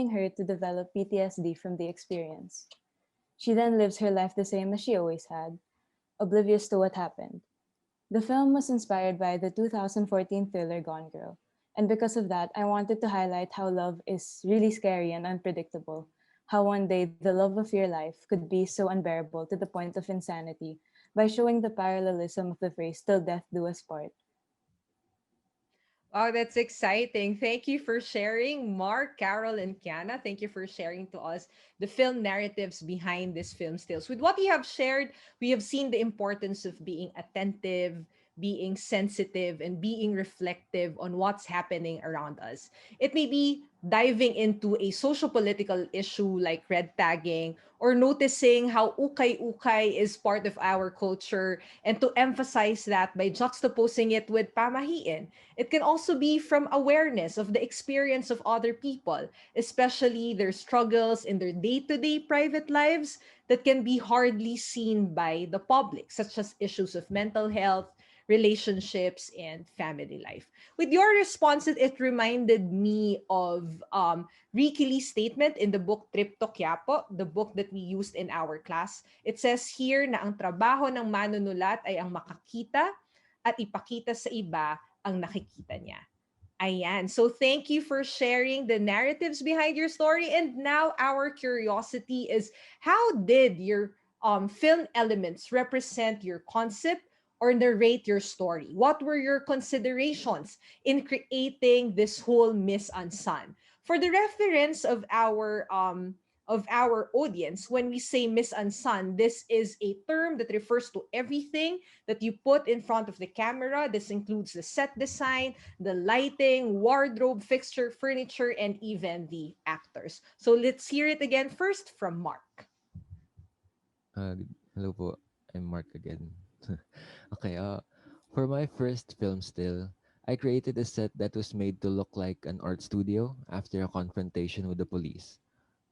her to develop PTSD from the experience. She then lives her life the same as she always had, oblivious to what happened. The film was inspired by the 2014 thriller Gone Girl, and because of that, I wanted to highlight how love is really scary and unpredictable. How one day the love of your life could be so unbearable to the point of insanity by showing the parallelism of the phrase till death do us part. Wow, that's exciting. Thank you for sharing, Mark, Carol, and Kiana. Thank you for sharing to us the film narratives behind this film stills. With what you have shared, we have seen the importance of being attentive, being sensitive and being reflective on what's happening around us. It may be diving into a social-political issue like red tagging, or noticing how ukay-ukay is part of our culture, and to emphasize that by juxtaposing it with pamahiin. It can also be from awareness of the experience of other people, especially their struggles in their day-to-day private lives that can be hardly seen by the public, such as issues of mental health, relationships, and family life. With your responses, it reminded me of Ricky Lee's statement in the book Trip to Quiapo, the book that we used in our class. It says here na ang trabaho ng manunulat ay ang makakita at ipakita sa iba ang nakikita niya. Ayan. So thank you for sharing the narratives behind your story. And now our curiosity is, how did your film elements represent your concept or narrate your story? What were your considerations in creating this whole Miss Unsun? For the reference of our audience, when we say Miss Unsun, this is a term that refers to everything that you put in front of the camera. This includes the set design, the lighting, wardrobe, fixture, furniture, and even the actors. So let's hear it again first from Mark. Hello po. I'm Mark again. Okay, for my first film still, I created a set that was made to look like an art studio after a confrontation with the police.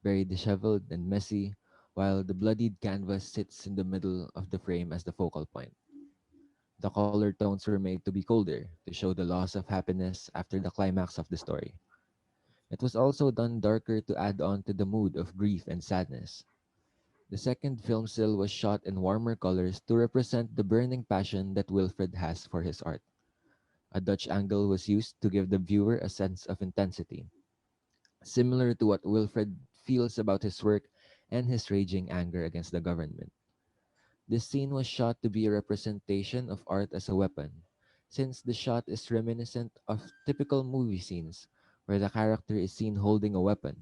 Very disheveled and messy, while the bloodied canvas sits in the middle of the frame as the focal point. The color tones were made to be colder, to show the loss of happiness after the climax of the story. It was also done darker to add on to the mood of grief and sadness. The second film still was shot in warmer colors to represent the burning passion that Wilfred has for his art. A Dutch angle was used to give the viewer a sense of intensity, similar to what Wilfred feels about his work and his raging anger against the government. This scene was shot to be a representation of art as a weapon, since the shot is reminiscent of typical movie scenes where the character is seen holding a weapon.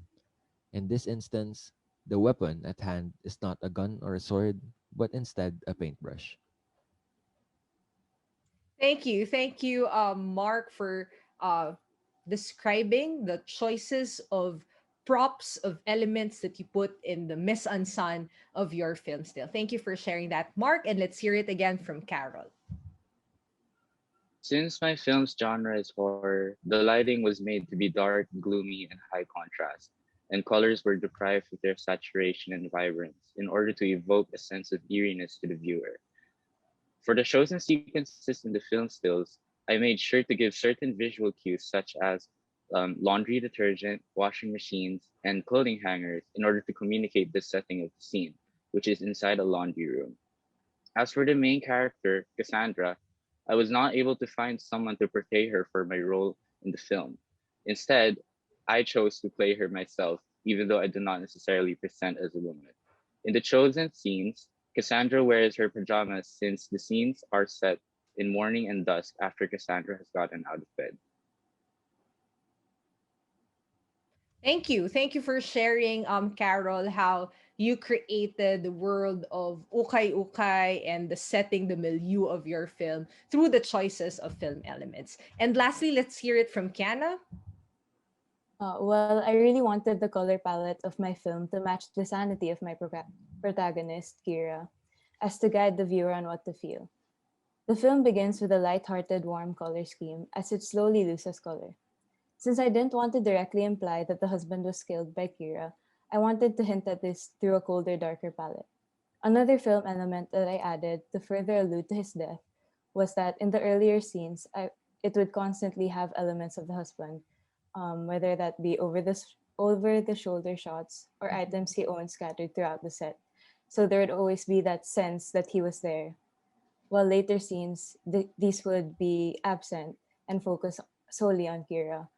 In this instance, the weapon at hand is not a gun or a sword, but instead a paintbrush. Thank you. Thank you, Mark, for describing the choices of props, of elements that you put in the mise en scène of your film still. Thank you for sharing that, Mark. And let's hear it again from Carol. Since my film's genre is horror, the lighting was made to be dark, gloomy, and high contrast, and colors were deprived of their saturation and vibrance in order to evoke a sense of eeriness to the viewer. For the chosen sequences in the film stills, I made sure to give certain visual cues such as laundry detergent, washing machines, and clothing hangers in order to communicate the setting of the scene, which is inside a laundry room. As for the main character, Cassandra, I was not able to find someone to portray her for my role in the film. Instead, I chose to play her myself, even though I do not necessarily present as a woman. In the chosen scenes, Cassandra wears her pajamas since the scenes are set in morning and dusk after Cassandra has gotten out of bed. Thank you. Thank you for sharing, Carol, how you created the world of ukay ukay and the setting, the milieu of your film through the choices of film elements. And lastly, let's hear it from Kiana. Well, I really wanted the color palette of my film to match the sanity of my protagonist, Kira, as to guide the viewer on what to feel. The film begins with a light-hearted, warm color scheme as it slowly loses color. Since I didn't want to directly imply that the husband was killed by Kira, I wanted to hint at this through a colder, darker palette. Another film element that I added to further allude to his death was that in the earlier scenes, it would constantly have elements of the husband, whether that be over the shoulder shots or items he owned scattered throughout the set. So there would always be that sense that he was there. While later scenes, these would be absent and focus solely on Kira.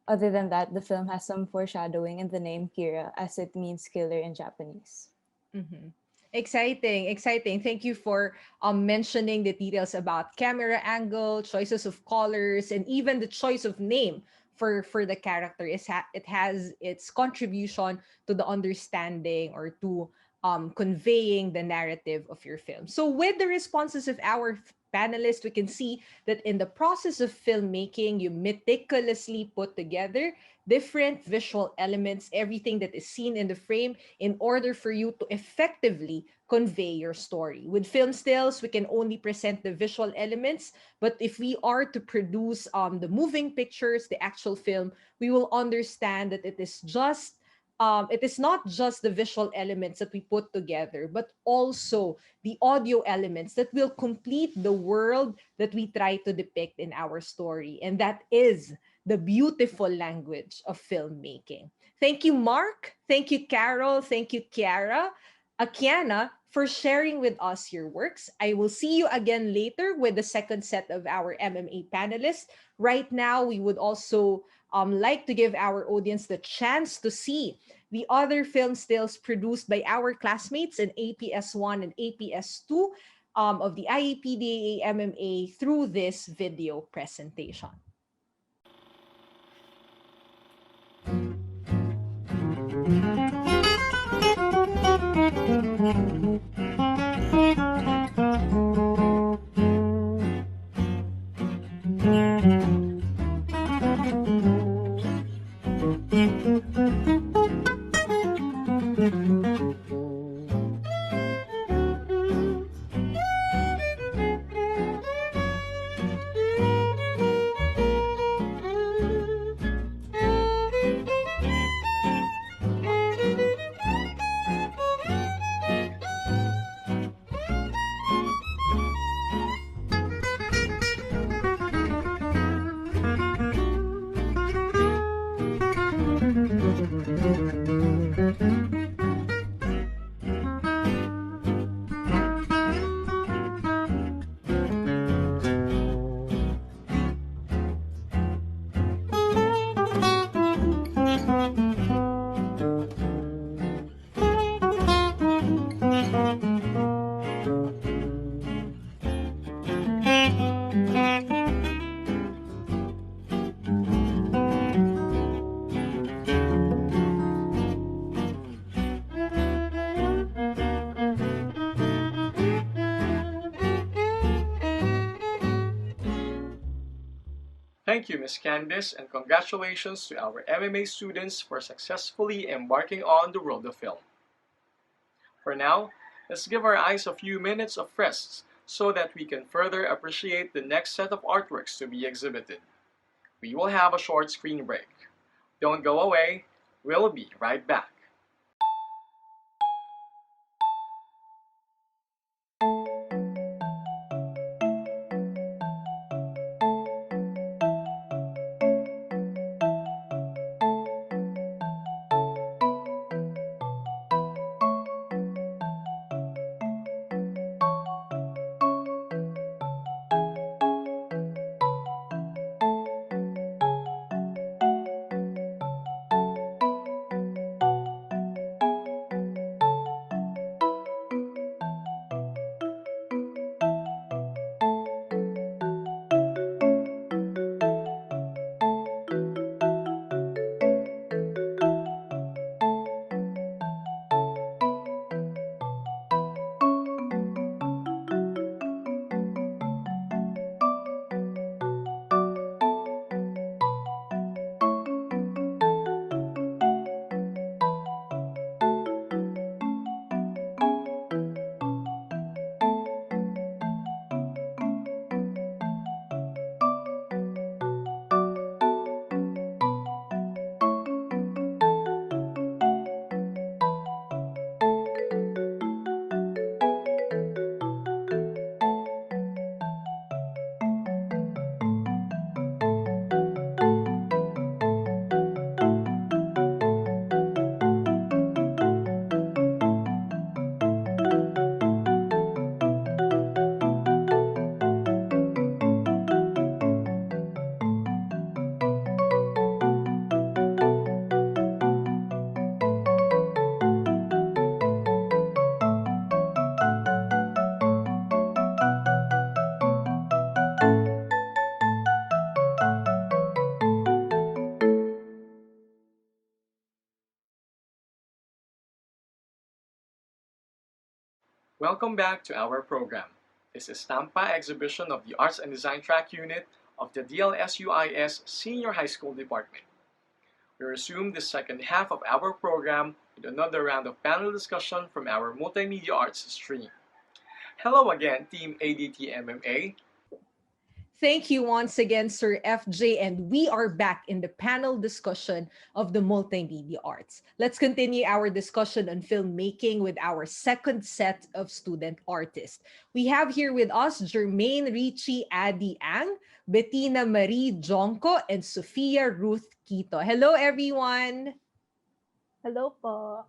Other than that, the film has some foreshadowing in the name Kira, as it means killer in Japanese. Mm-hmm. Exciting, exciting. Thank you for mentioning the details about camera angle, choices of colors, and even the choice of name for the character. It has its contribution to the understanding or to conveying the narrative of your film. So, with the responses of our panelists, we can see that in the process of filmmaking, you meticulously put together different visual elements, everything that is seen in the frame, in order for you to effectively convey your story. With film stills, we can only present the visual elements, but if we are to produce the moving pictures, the actual film, we will understand that it is not just the visual elements that we put together, but also the audio elements that will complete the world that we try to depict in our story. And that is the beautiful language of filmmaking. Thank you, Mark. Thank you, Carol. Thank you, Kiana, for sharing with us your works. I will see you again later with the second set of our MMA panelists. Right now, we would also like to give our audience the chance to see the other film stills produced by our classmates in APS 1 and APS 2 of the IEPDAA MMA through this video presentation. Thank you, Ms. Candice, and congratulations to our MMA students for successfully embarking on the world of film. For now, let's give our eyes a few minutes of rest so that we can further appreciate the next set of artworks to be exhibited. We will have a short screen break. Don't go away, we'll be right back. Welcome back to our program. This is TAMPA exhibition of the Arts and Design Track Unit of the DLSU-IS Senior High School Department. We resume the second half of our program with another round of panel discussion from our Multimedia Arts stream. Hello again, Team ADT MMA. Thank you once again, Sir FJ, and we are back in the panel discussion of the multimedia arts. Let's continue our discussion on filmmaking with our second set of student artists. We have here with us Jermaine Richie Adi Ang, Bettina Marie Jonko, and Sophia Ruth Quito. Hello, everyone. Hello po.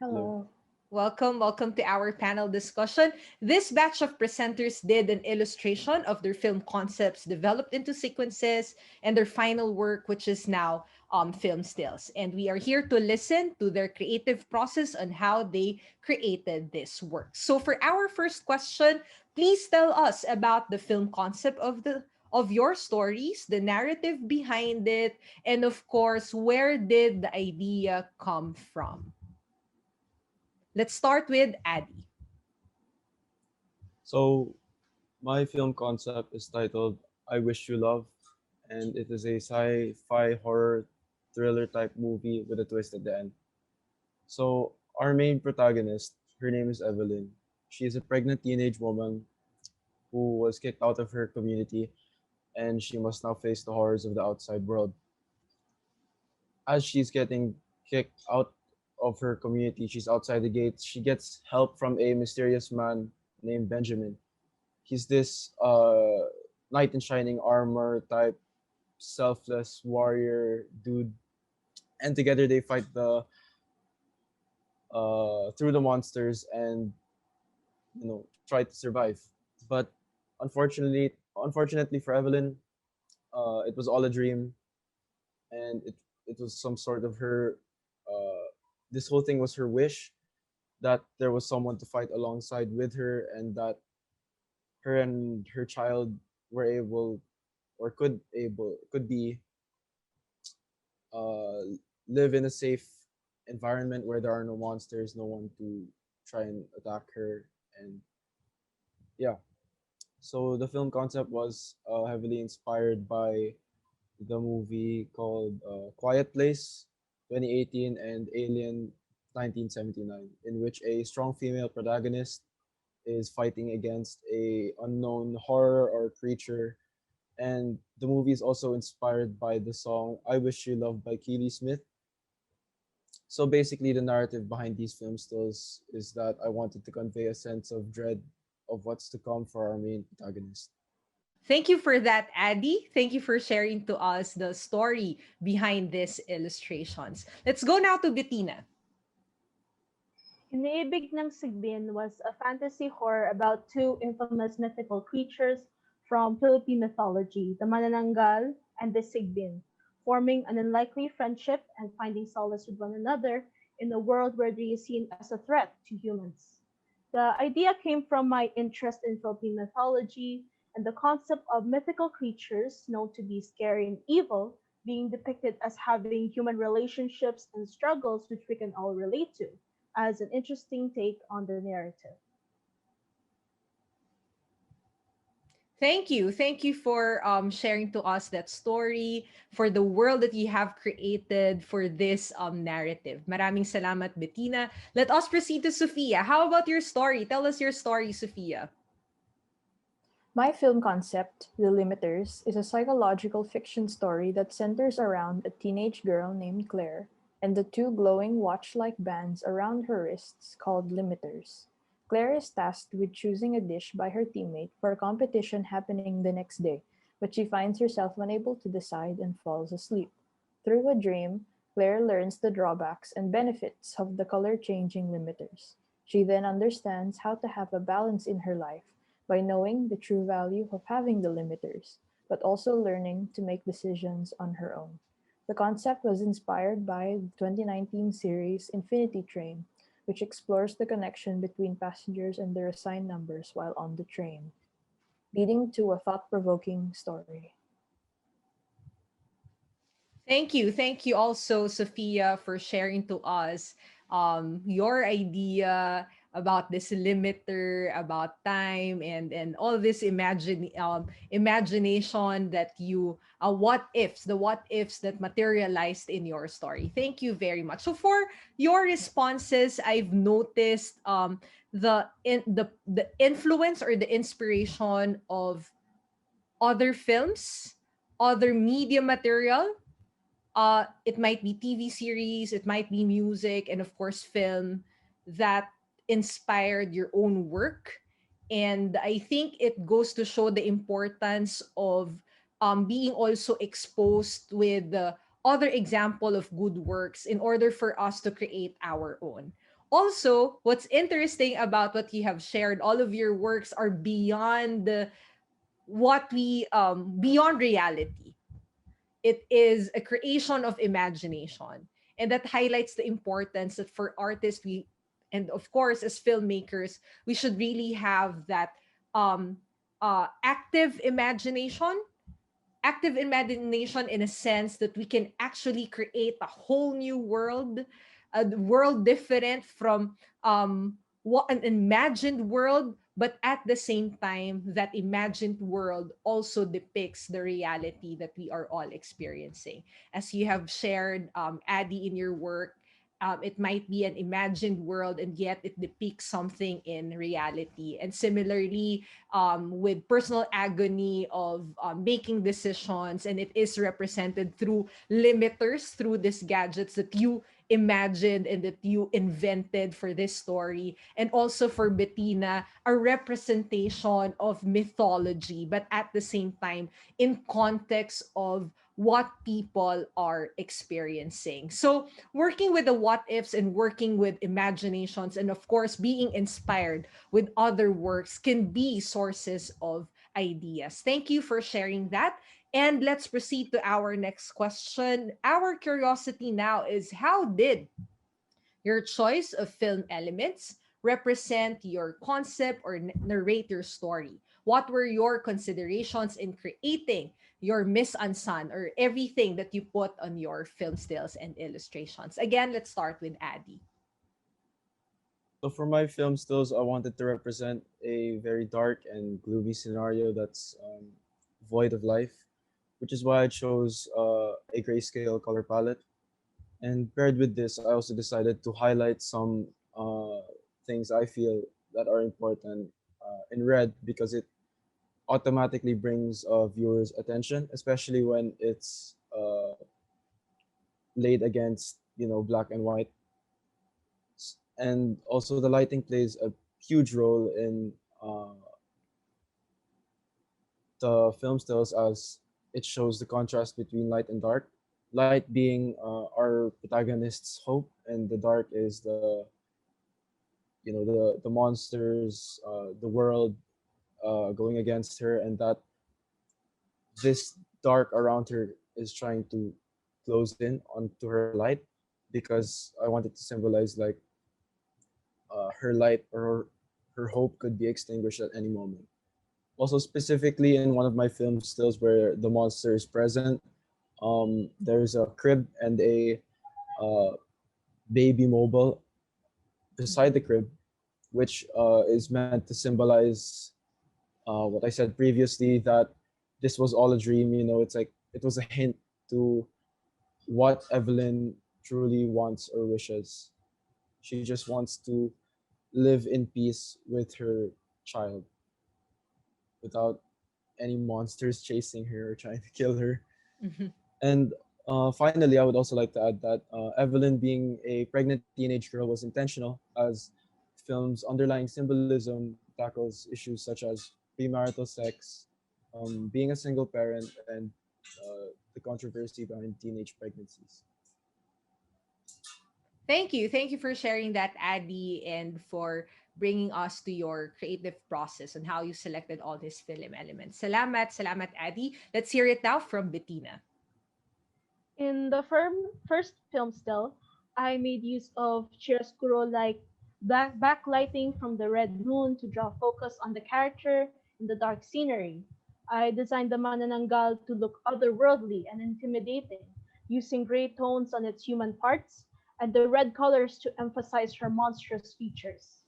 Hello. Welcome to our panel discussion. This batch of presenters did an illustration of their film concepts developed into sequences and their final work, which is now film stills. And we are here to listen to their creative process on how they created this work. So for our first question, please tell us about the film concept of your stories, the narrative behind it, and of course, where did the idea come from? Let's start with Addy. So, my film concept is titled I Wish You Love, and it is a sci-fi horror thriller type movie with a twist at the end. So, our main protagonist, her name is Evelyn. She is a pregnant teenage woman who was kicked out of her community, and she must now face the horrors of the outside world. As she's getting kicked out of her community, she's outside the gates. She gets help from a mysterious man named Benjamin. He's this knight in shining armor type, selfless warrior dude, and together they fight the through the monsters and try to survive. But unfortunately for Evelyn, it was all a dream, and it was some sort of her. This whole thing was her wish that there was someone to fight alongside with her, and that her and her child were able or could be uh, live in a safe environment where there are no monsters, no one to try and attack her, and yeah. So the film concept was heavily inspired by the movie called Quiet Place 2018 and Alien 1979, in which a strong female protagonist is fighting against a unknown horror or creature. And the movie is also inspired by the song I Wish You Love by Keely Smith. So basically, the narrative behind these film stills is that I wanted to convey a sense of dread of what's to come for our main protagonist. Thank you for that, Addy. Thank you for sharing to us the story behind these illustrations. Let's go now to Bettina. Iniibig ng Sigbin was a fantasy horror about two infamous mythical creatures from Philippine mythology, the Manananggal and the Sigbin, forming an unlikely friendship and finding solace with one another in a world where they is seen as a threat to humans. The idea came from my interest in Philippine mythology and the concept of mythical creatures known to be scary and evil being depicted as having human relationships and struggles which we can all relate to, as an interesting take on the narrative. Thank you. Thank you for sharing to us that story, for the world that you have created for this narrative. Maraming salamat, Bettina. Let us proceed to Sophia. How about your story? Tell us your story, Sophia. My film concept, The Limiters, is a psychological fiction story that centers around a teenage girl named Claire and the two glowing watch-like bands around her wrists called limiters. Claire is tasked with choosing a dish by her teammate for a competition happening the next day, but she finds herself unable to decide and falls asleep. Through a dream, Claire learns the drawbacks and benefits of the color-changing limiters. She then understands how to have a balance in her life by knowing the true value of having the limiters, but also learning to make decisions on her own. The concept was inspired by the 2019 series Infinity Train, which explores the connection between passengers and their assigned numbers while on the train, leading to a thought-provoking story. Thank you. Thank you also, Sophia, for sharing to us your idea about this limiter, about time, and all this imagination that you the what ifs that materialized in your story. Thank you very much. So for your responses, I've noticed the influence or the inspiration of other films, other media material. It might be TV series, it might be music, and of course film that inspired your own work. And I think it goes to show the importance of being also exposed with the other example of good works in order for us to create our own. Also, what's interesting about what you have shared, all of your works are beyond what we beyond reality. It is a creation of imagination, and that highlights the importance that for artists we, and of course as filmmakers, we should really have that um active imagination, in a sense that we can actually create a whole new world, a world different from what an imagined world, but at the same time that imagined world also depicts the reality that we are all experiencing. As you have shared, Addy, in your work, it might be an imagined world and yet it depicts something in reality. And similarly, with personal agony of making decisions, and it is represented through limiters, through these gadgets that you imagined and that you invented for this story. And also for Bettina, a representation of mythology, but at the same time in context of what people are experiencing. So working with the what ifs and working with imaginations, and of course being inspired with other works, can be sources of ideas. Thank you for sharing that. And let's proceed to our next question. Our curiosity now is, how did your choice of film elements represent your concept or narrate your story? What were your considerations in creating your mise en scène or everything that you put on your film stills and illustrations? Again, let's start with Addy. So for my film stills, I wanted to represent a very dark and gloomy scenario that's void of life, which is why I chose a grayscale color palette. And paired with this, I also decided to highlight some things I feel that are important in red, because it automatically brings viewers' attention, especially when it's laid against black and white. And also the lighting plays a huge role in the film stills, as it shows the contrast between light and dark. Light being our protagonist's hope, and the dark is the monsters, the world going against her, and that this dark around her is trying to close in onto her light, because I wanted to symbolize like her light or her hope could be extinguished at any moment. Also, specifically in one of my film stills where the monster is present, there's a crib and a uh, baby mobile beside the crib, which is meant to symbolize what I said previously, that this was all a dream. It's like it was a hint to what Evelyn truly wants or wishes. She just wants to live in peace with her child without any monsters chasing her or trying to kill her. And finally, I would also like to add that Evelyn being a pregnant teenage girl was intentional, as film's underlying symbolism tackles issues such as premarital sex, being a single parent, and the controversy behind teenage pregnancies. Thank you. Thank you for sharing that, Addy, and for bringing us to your creative process and how you selected all these film elements. Salamat, salamat, Addy. Let's hear it now from Bettina. In the first film still, I made use of chiaroscuro like backlighting from the red moon to draw focus on the character in the dark scenery. I designed the manananggal to look otherworldly and intimidating, using gray tones on its human parts and the red colors to emphasize her monstrous features.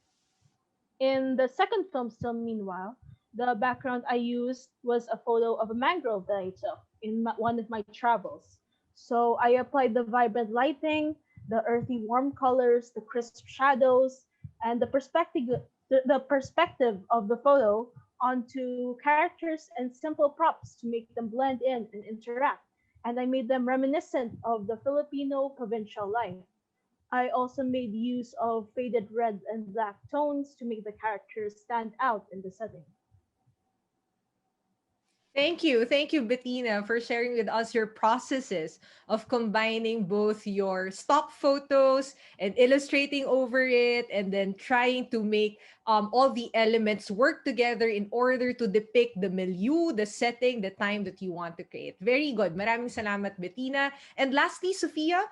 In the second film still meanwhile, the background I used was a photo of a mangrove that I took in one of my travels. So I applied the vibrant lighting, the earthy warm colors, the crisp shadows, and the perspective of the photo onto characters and simple props to make them blend in and interact. And I made them reminiscent of the Filipino provincial life. I also made use of faded red and black tones to make the characters stand out in the setting. Thank you. Thank you, Bettina, for sharing with us your processes of combining both your stock photos and illustrating over it, and then trying to make all the elements work together in order to depict the milieu, the setting, the time that you want to create. Very good. Maraming salamat, Bettina. And lastly, Sophia?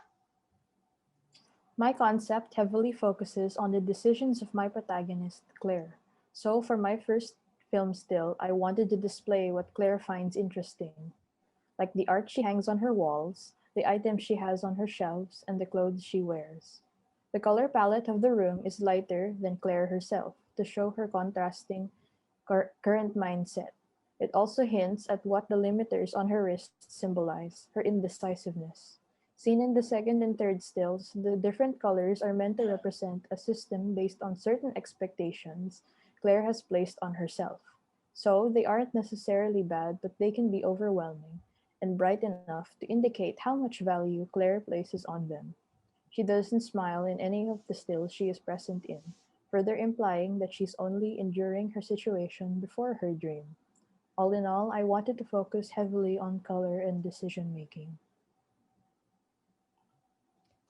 My concept heavily focuses on the decisions of my protagonist, Claire. So, for my first film still, I wanted to display what Claire finds interesting, like the art she hangs on her walls, the items she has on her shelves, and the clothes she wears. The color palette of the room is lighter than Claire herself to show her contrasting current mindset. It also hints at what the limiters on her wrists symbolize, her indecisiveness. Seen in the second and third stills, the different colors are meant to represent a system based on certain expectations Claire has placed on herself. So, they aren't necessarily bad, but they can be overwhelming and bright enough to indicate how much value Claire places on them. She doesn't smile in any of the stills she is present in, further implying that she's only enduring her situation before her dream. All in all, I wanted to focus heavily on color and decision making.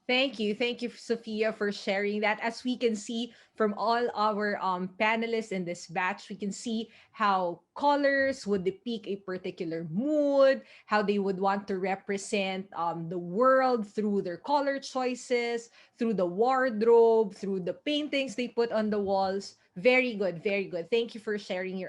Thank you. Thank you, Sophia, for sharing that. As we can see from all our panelists in this batch, we can see how colors would depict a particular mood, how they would want to represent the world through their color choices, through the wardrobe, through the paintings they put on the walls. Very good. Very good. Thank you for sharing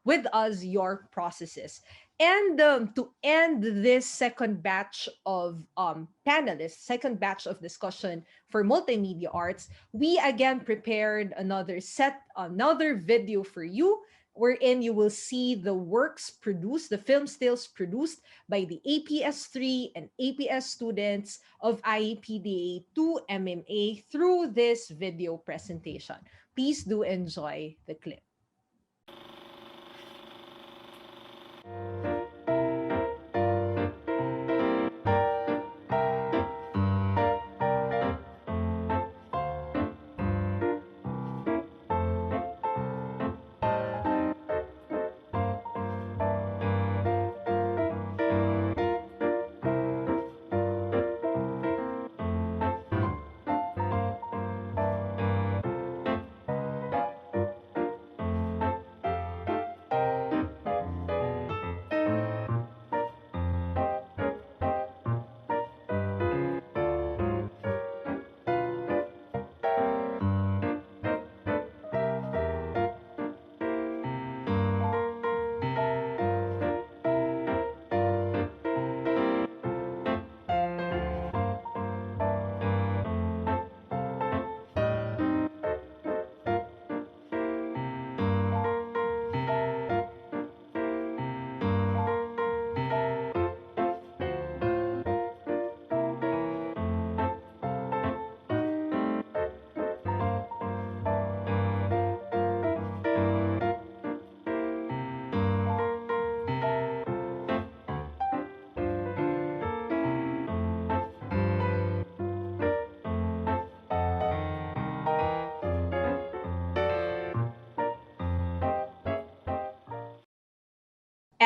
with us your processes. And to end this second batch of panelists, second batch of discussion for multimedia arts, we again prepared another video for you, wherein you will see the works produced, the film stills produced by the APS3 and APS students of IEPDA 2 MMA through this video presentation. Please do enjoy the clip.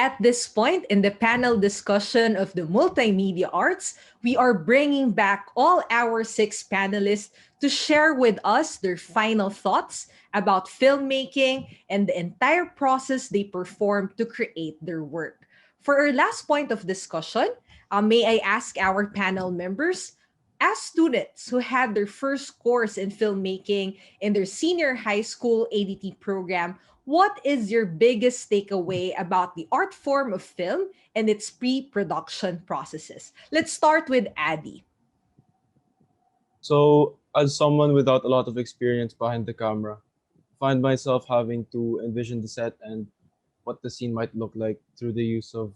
At this point in the panel discussion of the multimedia arts, we are bringing back all our six panelists to share with us their final thoughts about filmmaking and the entire process they perform to create their work. For our last point of discussion, may I ask our panel members, as students who had their first course in filmmaking in their senior high school ADT program, what is your biggest takeaway about the art form of film and its pre production processes? Let's start with Addy. So, as someone without a lot of experience behind the camera, find myself having to envision the set and what the scene might look like through the use of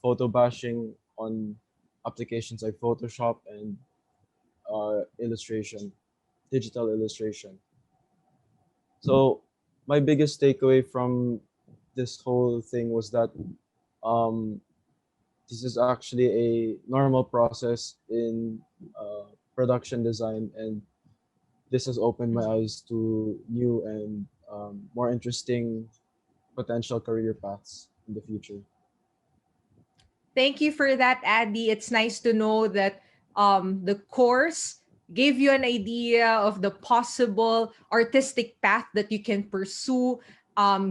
photo bashing on applications like Photoshop and illustration, digital illustration. So, my biggest takeaway from this whole thing was that um, this is actually a normal process in production design, and this has opened my eyes to new and more interesting potential career paths in the future. Thank you for that, Addy. It's nice to know that the course gave you an idea of the possible artistic path that you can pursue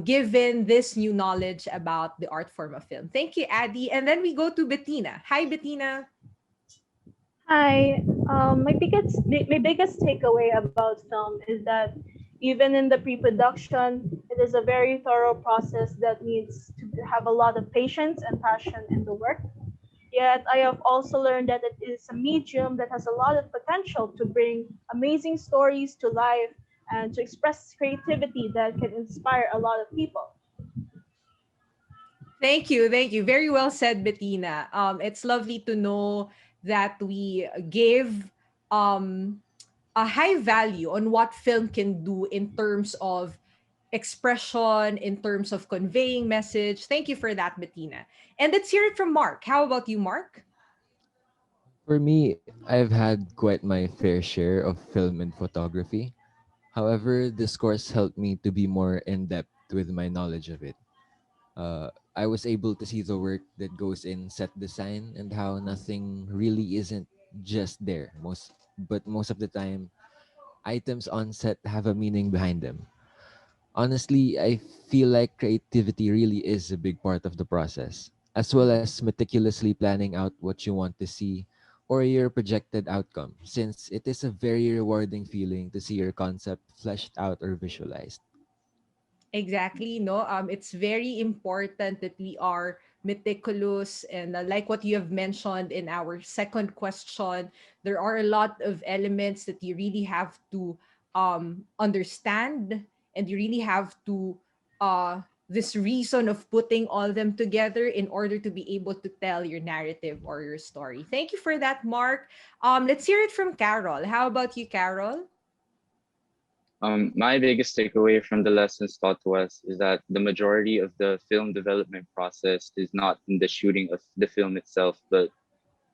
given this new knowledge about the art form of film. Thank you, Addy. And then we go to Bettina. Hi, Bettina. Hi. My biggest takeaway about film is that even in the pre-production, it is a very thorough process that needs to have a lot of patience and passion in the work. Yet I have also learned that it is a medium that has a lot of potential to bring amazing stories to life and to express creativity that can inspire a lot of people. Thank you. Thank you. Very well said, Bettina. It's lovely to know that we gave um, a high value on what film can do in terms of expression, in terms of conveying message. Thank you for that, Bettina. And let's hear it from Mark. How about you, Mark? For me, I've had quite my fair share of film and photography. However, this course helped me to be more in depth with my knowledge of it. I was able to see the work that goes in set design and how nothing really isn't just there. Most of the time, items on set have a meaning behind them. Honestly, I feel like creativity really is a big part of the process, as well as meticulously planning out what you want to see or your projected outcome, since it is a very rewarding feeling to see your concept fleshed out or visualized. Exactly, no. It's very important that we are meticulous and like what you have mentioned in our second question, there are a lot of elements that you really have to understand, and you really have to this reason of putting all them together in order to be able to tell your narrative or your story. Thank you for that, Mark. Let's hear it from Carol. How about you, Carol? My biggest takeaway from the lessons taught to us is that the majority of the film development process is not in the shooting of the film itself, but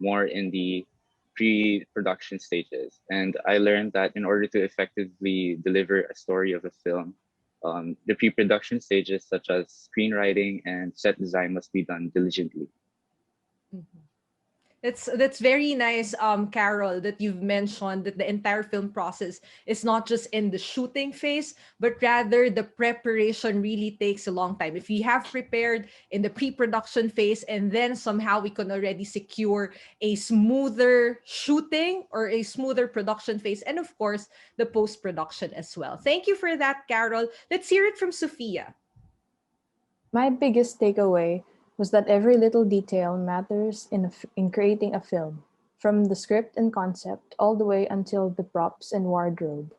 more in the pre-production stages. And I learned that in order to effectively deliver a story of a film, the pre-production stages such as screenwriting and set design must be done diligently. That's very nice, Carol, that you've mentioned that the entire film process is not just in the shooting phase, but rather the preparation really takes a long time. If we have prepared in the pre-production phase and then somehow we can already secure a smoother shooting or a smoother production phase, and of course the post-production as well. Thank you for that, Carol. Let's hear it from Sophia. My biggest takeaway was that every little detail matters in creating a film, from the script and concept all the way until the props and wardrobe.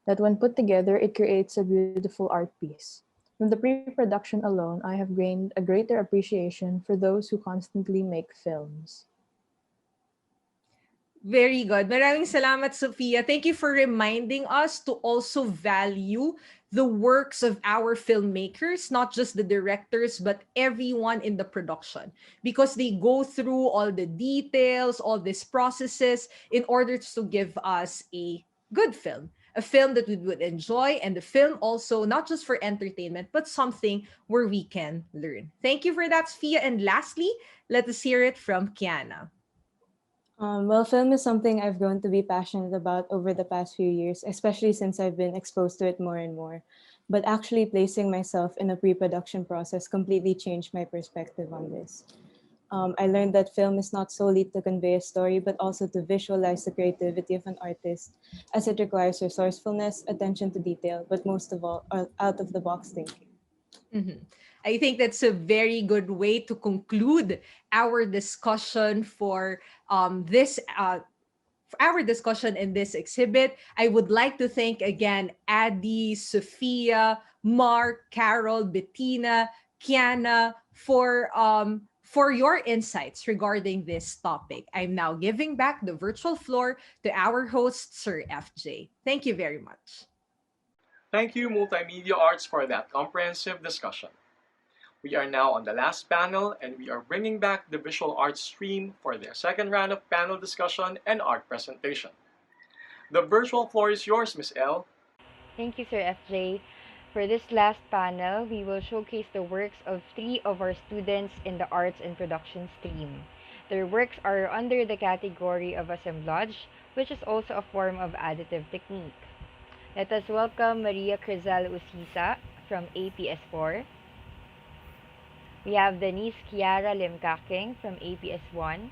That when put together, it creates a beautiful art piece. From the pre-production alone, I have gained a greater appreciation for those who constantly make films. Very good. Maraming salamat, Sophia. Thank you for reminding us to also value the works of our filmmakers, not just the directors, but everyone in the production, because they go through all the details, all these processes in order to give us a good film, a film that we would enjoy, and the film also not just for entertainment, but something where we can learn. Thank you for that, Sophia. And lastly, let us hear it from Kiana. Well, film is something I've grown to be passionate about over the past few years, especially since I've been exposed to it more and more. But actually, placing myself in a pre production process completely changed my perspective on this. I learned that film is not solely to convey a story, but also to visualize the creativity of an artist, as it requires resourcefulness, attention to detail, but most of all, out of the box thinking. Mhm. I think that's a very good way to conclude our discussion for this our discussion in this exhibit. I would like to thank again Addie, Sophia, Mark, Carol, Bettina, Kiana for your insights regarding this topic. I'm now giving back the virtual floor to our host, Sir FJ. Thank you very much. Thank you, Multimedia Arts, for that comprehensive discussion. We are now on the last panel, and we are bringing back the visual arts stream for their second round of panel discussion and art presentation. The virtual floor is yours, Miss L. Thank you, Sir FJ. For this last panel, we will showcase the works of three of our students in the Arts and Production stream. Their works are under the category of assemblage, which is also a form of additive technique. Let us welcome Maria Crizel Usisa from APS4. We have Denise Kiara Limkaking from APS1.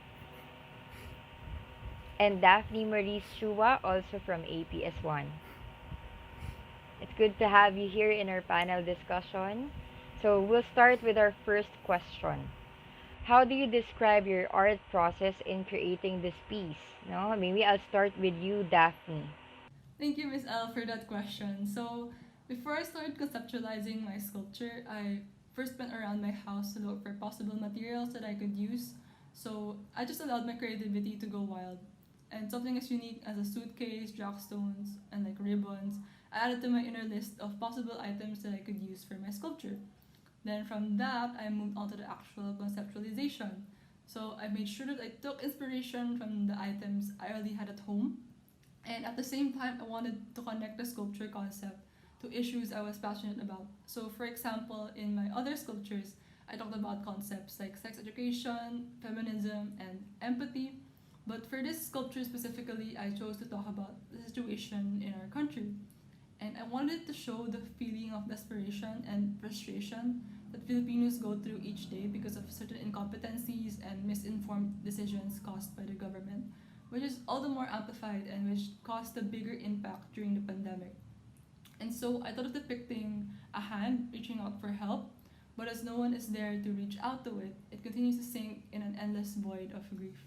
And Daphne Marie Shua, also from APS1. It's good to have you here in our panel discussion. So we'll start with our first question. How do you describe your art process in creating this piece? No, maybe I'll start with you, Daphne. Thank you, Miss L, for that question. So, before I started conceptualizing my sculpture, I first went around my house to look for possible materials that I could use. So, I just allowed my creativity to go wild. And something as unique as a suitcase, jackstones, and like ribbons, I added to my inner list of possible items that I could use for my sculpture. Then from that, I moved on to the actual conceptualization. So I made sure that I took inspiration from the items I already had at home. And at the same time, I wanted to connect the sculpture concept to issues I was passionate about. So for example, in my other sculptures, I talked about concepts like sex education, feminism, and empathy. But for this sculpture specifically, I chose to talk about the situation in our country. And I wanted to show the feeling of desperation and frustration that Filipinos go through each day because of certain incompetencies and misinformed decisions caused by the government, which is all the more amplified and which caused a bigger impact during the pandemic. And so I thought of depicting a hand reaching out for help, but as no one is there to reach out to it, it continues to sink in an endless void of grief.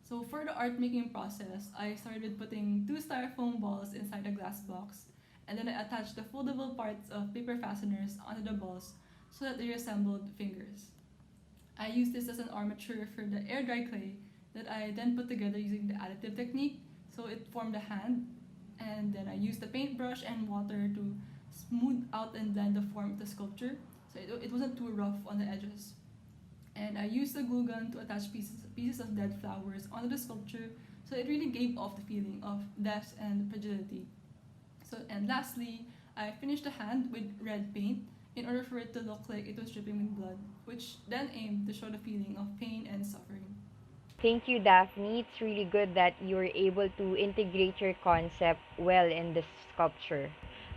So for the art making process, I started with putting two styrofoam balls inside a glass box, and then I attached the foldable parts of paper fasteners onto the balls so that they resembled fingers. I used this as an armature for the air dry clay that I then put together using the additive technique, so it formed a hand, and then I used the paintbrush and water to smooth out and blend the form of the sculpture, so it wasn't too rough on the edges. And I used a glue gun to attach pieces of dead flowers onto the sculpture, so it really gave off the feeling of death and fragility. And lastly, I finished the hand with red paint in order for it to look like it was dripping with blood, which then aimed to show the feeling of pain and suffering. Thank you, Daphne. It's really good that you were able to integrate your concept well in this sculpture.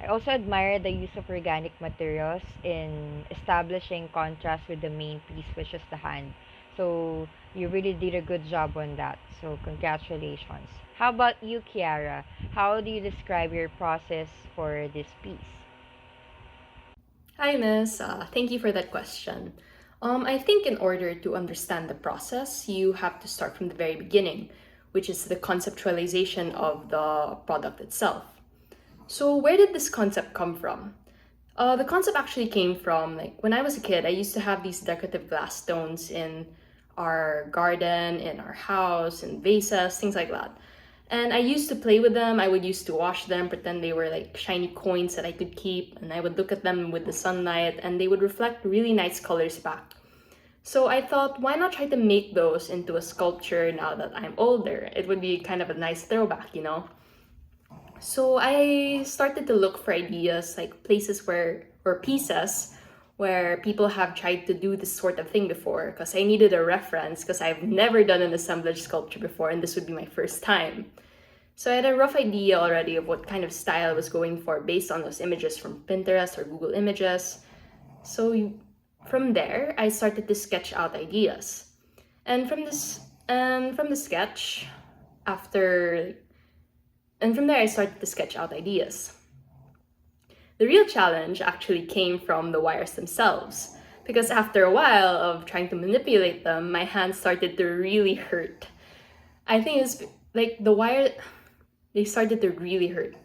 I also admire the use of organic materials in establishing contrast with the main piece, which is the hand. So you really did a good job on that. So congratulations. How about you, Kiara? How do you describe your process for this piece? Hi, Miss. Thank you for that question. I think in order to understand the process, you have to start from the very beginning, which is the conceptualization of the product itself. So where did this concept come from? The concept actually came from, like, when I was a kid, I used to have these decorative glass stones in our garden, in our house, in vases, things like that. And I used to play with them. I would used to wash them, pretend they were like shiny coins that I could keep. And I would look at them with the sunlight and they would reflect really nice colors back. So I thought, why not try to make those into a sculpture now that I'm older? It would be kind of a nice throwback, you know? So I started to look for ideas, like places where, or pieces where people have tried to do this sort of thing before, because I needed a reference, because I've never done an assemblage sculpture before and this would be my first time. So I had a rough idea already of what kind of style I was going for based on those images from Pinterest or Google Images. So from there, I started to sketch out ideas. And from the sketch, and from there I started to sketch out ideas. The real challenge actually came from the wires themselves, because after a while of trying to manipulate them, my hands started to really hurt. I think it's like the wire, they started to really hurt.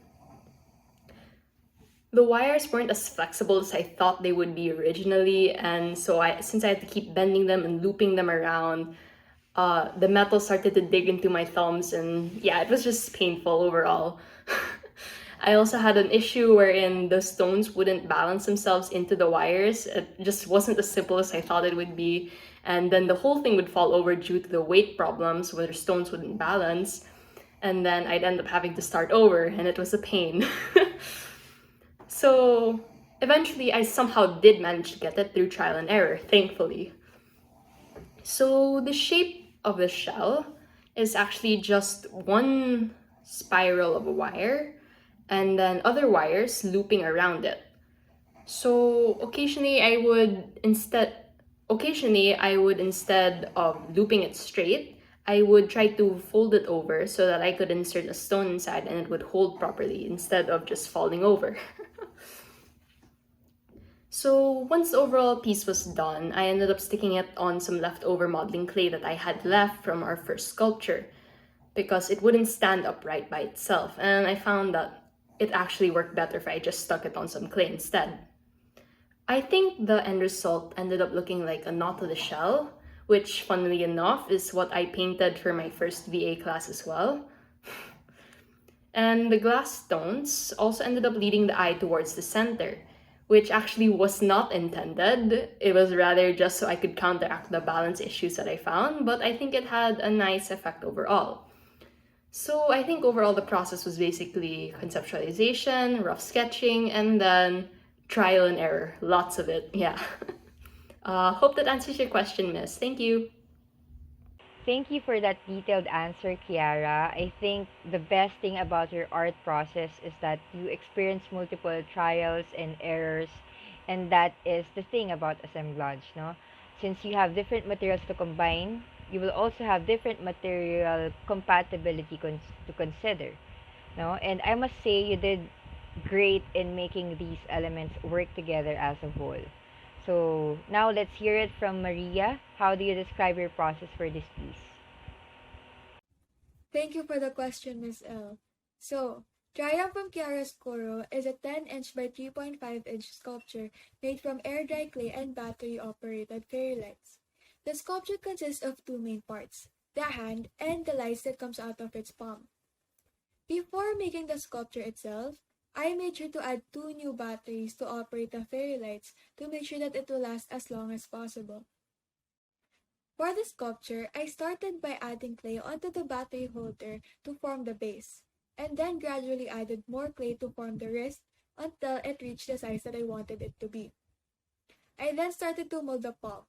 The wires weren't as flexible as I thought they would be originally, and so since I had to keep bending them and looping them around, the metal started to dig into my thumbs, and yeah, it was just painful overall. I also had an issue wherein the stones wouldn't balance themselves into the wires. It just wasn't as simple as I thought it would be. And then the whole thing would fall over due to the weight problems where the stones wouldn't balance. And then I'd end up having to start over, and it was a pain. So eventually, I somehow did manage to get it through trial and error, thankfully. So the shape of the shell is actually just one spiral of a wire and then other wires looping around it. So occasionally I would instead of looping it straight, I would try to fold it over so that I could insert a stone inside and it would hold properly instead of just falling over. So once the overall piece was done, I ended up sticking it on some leftover modeling clay that I had left from our first sculpture because it wouldn't stand upright by itself, and I found that it actually worked better if I just stuck it on some clay instead. I think the end result ended up looking like a knot to the shell, which funnily enough is what I painted for my first VA class as well. And the glass stones also ended up leading the eye towards the center, which actually was not intended. It was rather just so I could counteract the balance issues that I found, but I think it had a nice effect overall. So I think overall the process was basically conceptualization, rough sketching, and then trial and error. Lots of it, yeah. Hope that answers your question, miss. Thank you. Thank you for that detailed answer, Kiara. I think the best thing about your art process is that you experience multiple trials and errors, and that is the thing about assemblage, no? Since you have different materials to combine, you will also have different material compatibility to consider, no? And I must say you did great in making these elements work together as a whole. So now let's hear it from Maria. How do you describe your process for this piece? Thank you for the question, Miss L. So, Triumph from Chiaroscuro is a 10-inch by 3.5-inch sculpture made from air-dry clay and battery-operated fairy lights. The sculpture consists of two main parts, the hand and the lights that comes out of its palm. Before making the sculpture itself, I made sure to add two new batteries to operate the fairy lights to make sure that it will last as long as possible. For the sculpture, I started by adding clay onto the battery holder to form the base, and then gradually added more clay to form the wrist until it reached the size that I wanted it to be. I then started to mold the palm.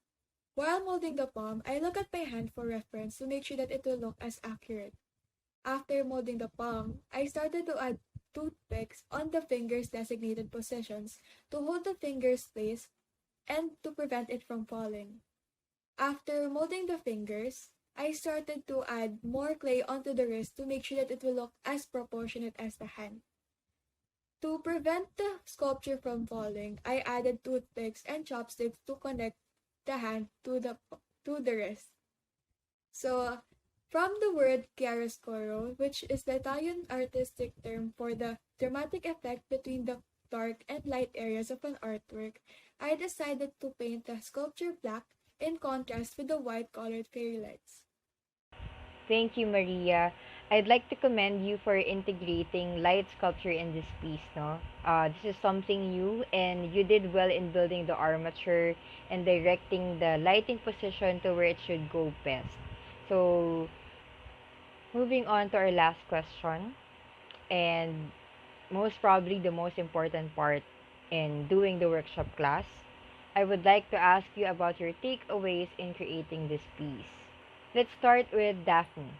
While molding the palm, I look at my hand for reference to make sure that it will look as accurate. After molding the palm, I started to add toothpicks on the fingers' designated positions to hold the fingers' place and to prevent it from falling. After molding the fingers, I started to add more clay onto the wrist to make sure that it will look as proportionate as the hand. To prevent the sculpture from falling, I added toothpicks and chopsticks to connect the hand to the wrist. So, from the word chiaroscuro, which is the Italian artistic term for the dramatic effect between the dark and light areas of an artwork, I decided to paint the sculpture black in contrast with the white colored fairy lights. Thank you, Maria. I'd like to commend you for integrating light sculpture in this piece, no? This is something new, and you did well in building the armature and directing the lighting position to where it should go best. So, moving on to our last question, and most probably the most important part in doing the workshop class, I would like to ask you about your takeaways in creating this piece. Let's start with Daphne.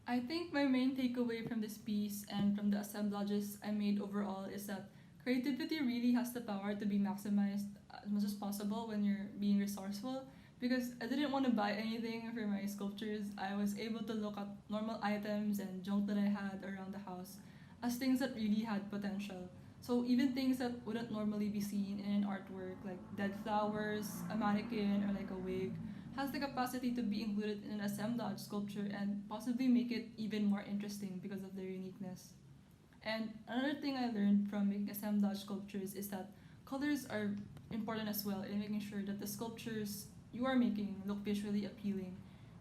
I think my main takeaway from this piece and from the assemblages I made overall is that creativity really has the power to be maximized as much as possible when you're being resourceful. Because I didn't want to buy anything for my sculptures, I was able to look at normal items and junk that I had around the house as things that really had potential. So even things that wouldn't normally be seen in an artwork, like dead flowers, a mannequin, or like a wig, has the capacity to be included in an assemblage sculpture and possibly make it even more interesting because of their uniqueness. And another thing I learned from making assemblage sculptures is that colors are important as well in making sure that the sculptures you are making look visually appealing.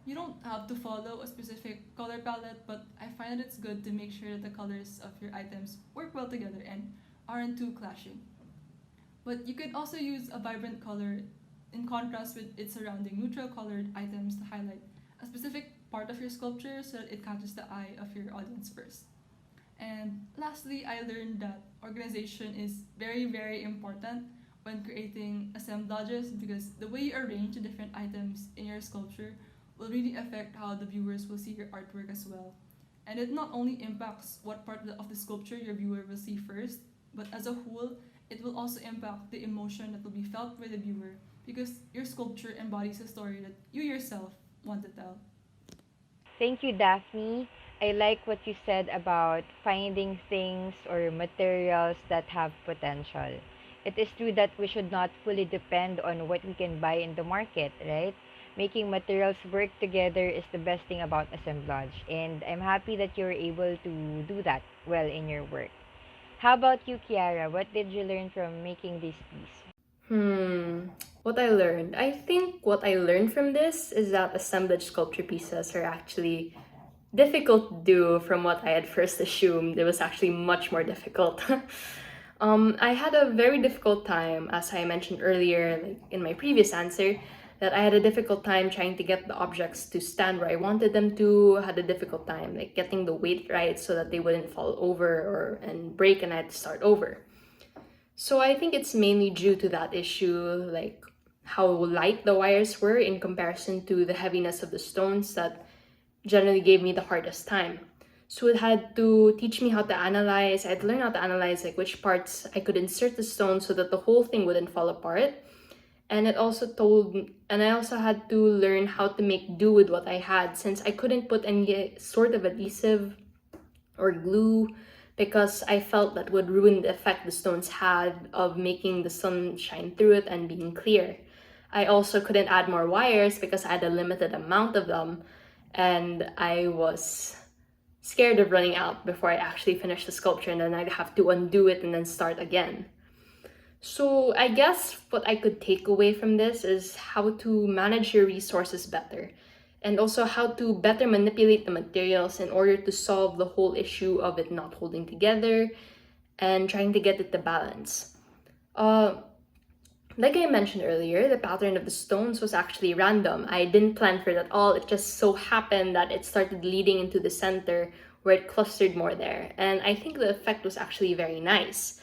You don't have to follow a specific color palette, but I find that it's good to make sure that the colors of your items work well together and aren't too clashing. But you could also use a vibrant color in contrast with its surrounding neutral colored items to highlight a specific part of your sculpture so that it catches the eye of your audience first. And lastly, I learned that organization is very, very important when creating assemblages because the way you arrange the different items in your sculpture will really affect how the viewers will see your artwork as well. And it not only impacts what part of the sculpture your viewer will see first, but as a whole, it will also impact the emotion that will be felt by the viewer because your sculpture embodies a story that you yourself want to tell. Thank you, Daphne. I like what you said about finding things or materials that have potential. It is true that we should not fully depend on what we can buy in the market, right? Making materials work together is the best thing about assemblage, and I'm happy that you're able to do that well in your work. How about you, Kiara? What did you learn from making this piece? What I learned. I think what I learned from this is that assemblage sculpture pieces are actually difficult to do from what I had first assumed. It was actually much more difficult. I had a very difficult time, as I mentioned earlier, like in my previous answer, that I had a difficult time trying to get the objects to stand where I wanted them to. Had a difficult time like getting the weight right so that they wouldn't fall over or and break, and I had to start over. So I think it's mainly due to that issue, like how light the wires were in comparison to the heaviness of the stones that generally gave me the hardest time. So it had to teach me how to analyze. I had to learn how to analyze like which parts I could insert the stone so that the whole thing wouldn't fall apart. And I also had to learn how to make do with what I had since I couldn't put any sort of adhesive or glue because I felt that would ruin the effect the stones had of making the sun shine through it and being clear. I also couldn't add more wires because I had a limited amount of them, and I was scared of running out before I actually finished the sculpture, and then I'd have to undo it and then start again. So I guess what I could take away from this is how to manage your resources better and also how to better manipulate the materials in order to solve the whole issue of it not holding together and trying to get it to balance. Like I mentioned earlier, the pattern of the stones was actually random. I didn't plan for it at all. It just so happened that it started leading into the center where it clustered more there. And I think the effect was actually very nice.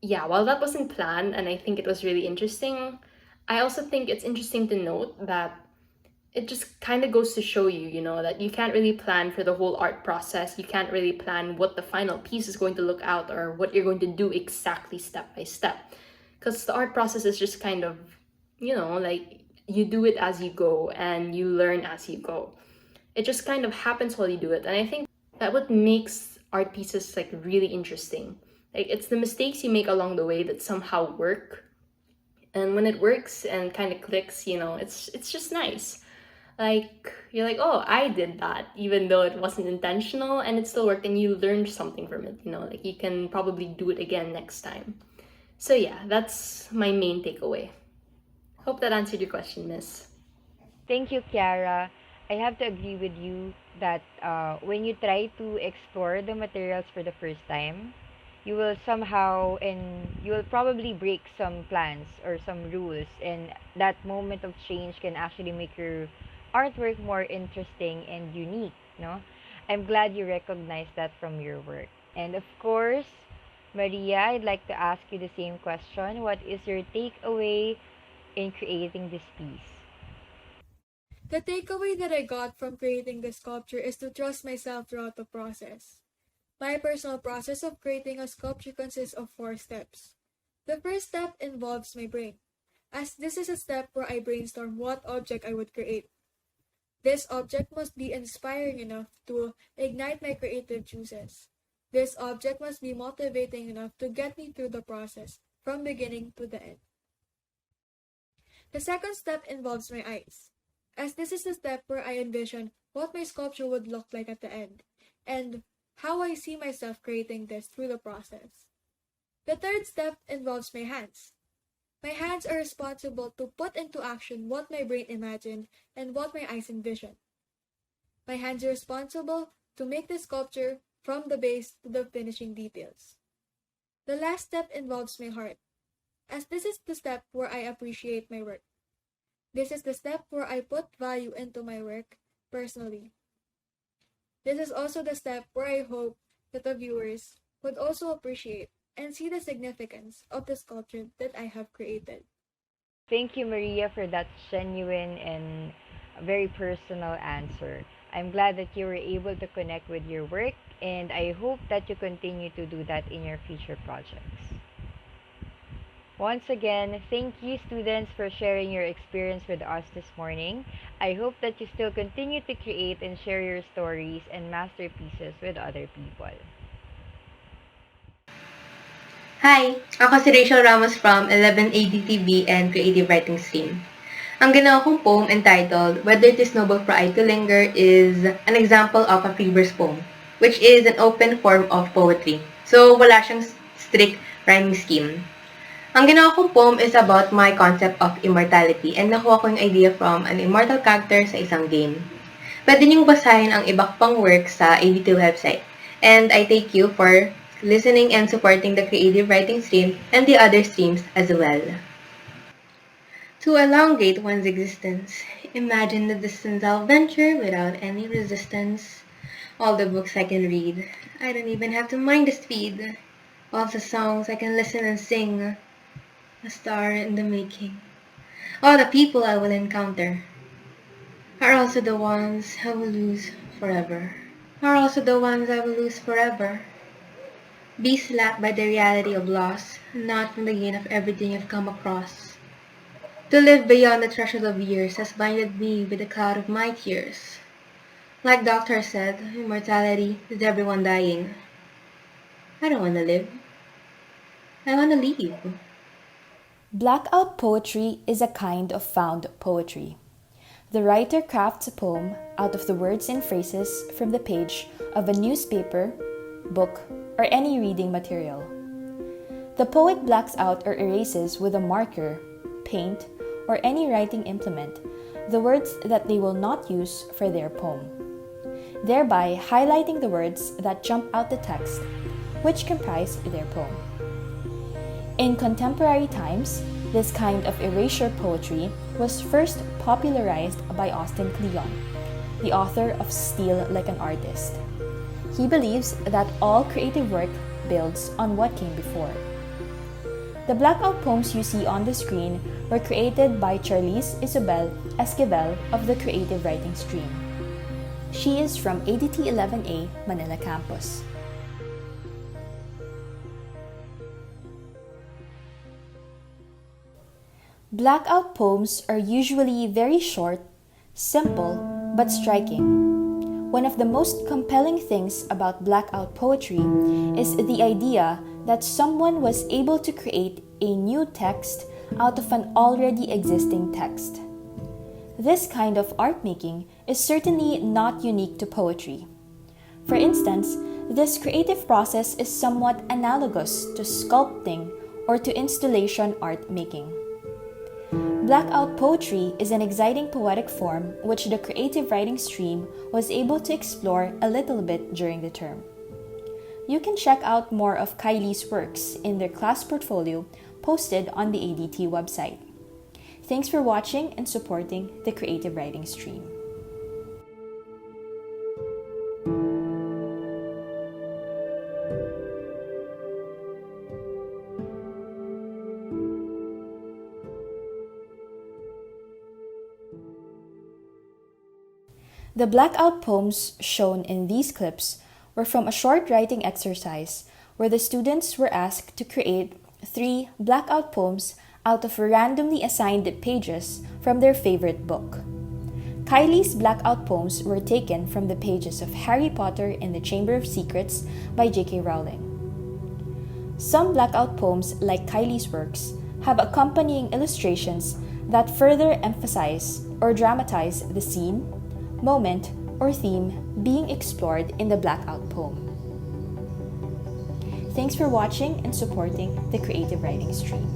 Yeah, while that wasn't planned and I think it was really interesting, I also think it's interesting to note that it just kind of goes to show you, that you can't really plan for the whole art process. You can't really plan what the final piece is going to look out or what you're going to do exactly step by step. Because the art process is just kind of, like you do it as you go and you learn as you go. It just kind of happens while you do it. And I think that what makes art pieces like really interesting. Like it's the mistakes you make along the way that somehow work. And when it works and kind of clicks, it's just nice. Like you're like, oh, I did that, even though it wasn't intentional and it still worked and you learned something from it, like you can probably do it again next time. So yeah, that's my main takeaway. Hope that answered your question, miss. Thank you, Kiara. I have to agree with you that when you try to explore the materials for the first time, you will somehow and you will probably break some plans or some rules, and that moment of change can actually make your artwork more interesting and unique, no? I'm glad you recognize that from your work. And of course, Maria, I'd like to ask you the same question. What is your takeaway in creating this piece? The takeaway that I got from creating the sculpture is to trust myself throughout the process. My personal process of creating a sculpture consists of 4 steps. The first step involves my brain, as this is a step where I brainstorm what object I would create. This object must be inspiring enough to ignite my creative juices. This object must be motivating enough to get me through the process from beginning to the end. The second step involves my eyes, as this is the step where I envision what my sculpture would look like at the end, and how I see myself creating this through the process. The third step involves my hands. My hands are responsible to put into action what my brain imagined and what my eyes envisioned. My hands are responsible to make the sculpture from the base to the finishing details. The last step involves my heart, as this is the step where I appreciate my work. This is the step where I put value into my work personally. This is also the step where I hope that the viewers would also appreciate and see the significance of the sculpture that I have created. Thank you, Maria, for that genuine and very personal answer. I'm glad that you were able to connect with your work, and I hope that you continue to do that in your future projects. Once again, thank you, students, for sharing your experience with us this morning. I hope that you still continue to create and share your stories and masterpieces with other people. Hi! Ako si Rachel Ramos from 11ADTB and Creative Writing Stream. Ang ginawa kong poem entitled Whether It Is Noble for I to Linger is an example of a free verse poem, which is an open form of poetry. So, wala siyang strict rhyming scheme. Ang ginawa kong poem is about my concept of immortality and nakuha ko yung idea from an immortal character sa isang game. Pwede niyong basahin ang iba pang work sa ADT website. And I thank you for listening and supporting the creative writing stream and the other streams as well. To elongate one's existence, imagine the distance I'll venture without any resistance. All the books I can read, I don't even have to mind the speed. All the songs I can listen and sing, a star in the making. All the people I will encounter are also the ones I will lose forever. Be slapped by the reality of loss, not from the gain of everything I've come across. To live beyond the threshold of years has blinded me with the cloud of my tears. Like doctor said, immortality is everyone dying. I don't want to live. I want to leave. Blackout poetry is a kind of found poetry. The writer crafts a poem out of the words and phrases from the page of a newspaper, book, or any reading material. The poet blacks out or erases with a marker, paint, or any writing implement the words that they will not use for their poem, thereby highlighting the words that jump out the text, which comprise their poem. In contemporary times, this kind of erasure poetry was first popularized by Austin Kleon, the author of Steal Like an Artist. He believes that all creative work builds on what came before. The blackout poems you see on the screen were created by Charlize Isabel Esquivel of the Creative Writing Stream. She is from ADT 11A Manila campus. Blackout poems are usually very short, simple, but striking. One of the most compelling things about blackout poetry is the idea that someone was able to create a new text out of an already existing text. This kind of art making is certainly not unique to poetry. For instance, this creative process is somewhat analogous to sculpting or to installation art making. Blackout poetry is an exciting poetic form which the creative writing stream was able to explore a little bit during the term. You can check out more of Kylie's works in their class portfolio posted on the ADT website. Thanks for watching and supporting the creative writing stream. The blackout poems shown in these clips were from a short writing exercise where the students were asked to create 3 blackout poems out of randomly assigned pages from their favorite book. Kylie's blackout poems were taken from the pages of Harry Potter and the Chamber of Secrets by J.K. Rowling. Some blackout poems, like Kylie's works, have accompanying illustrations that further emphasize or dramatize the scene, moment, or theme being explored in the blackout poem. Thanks for watching and supporting the creative writing stream.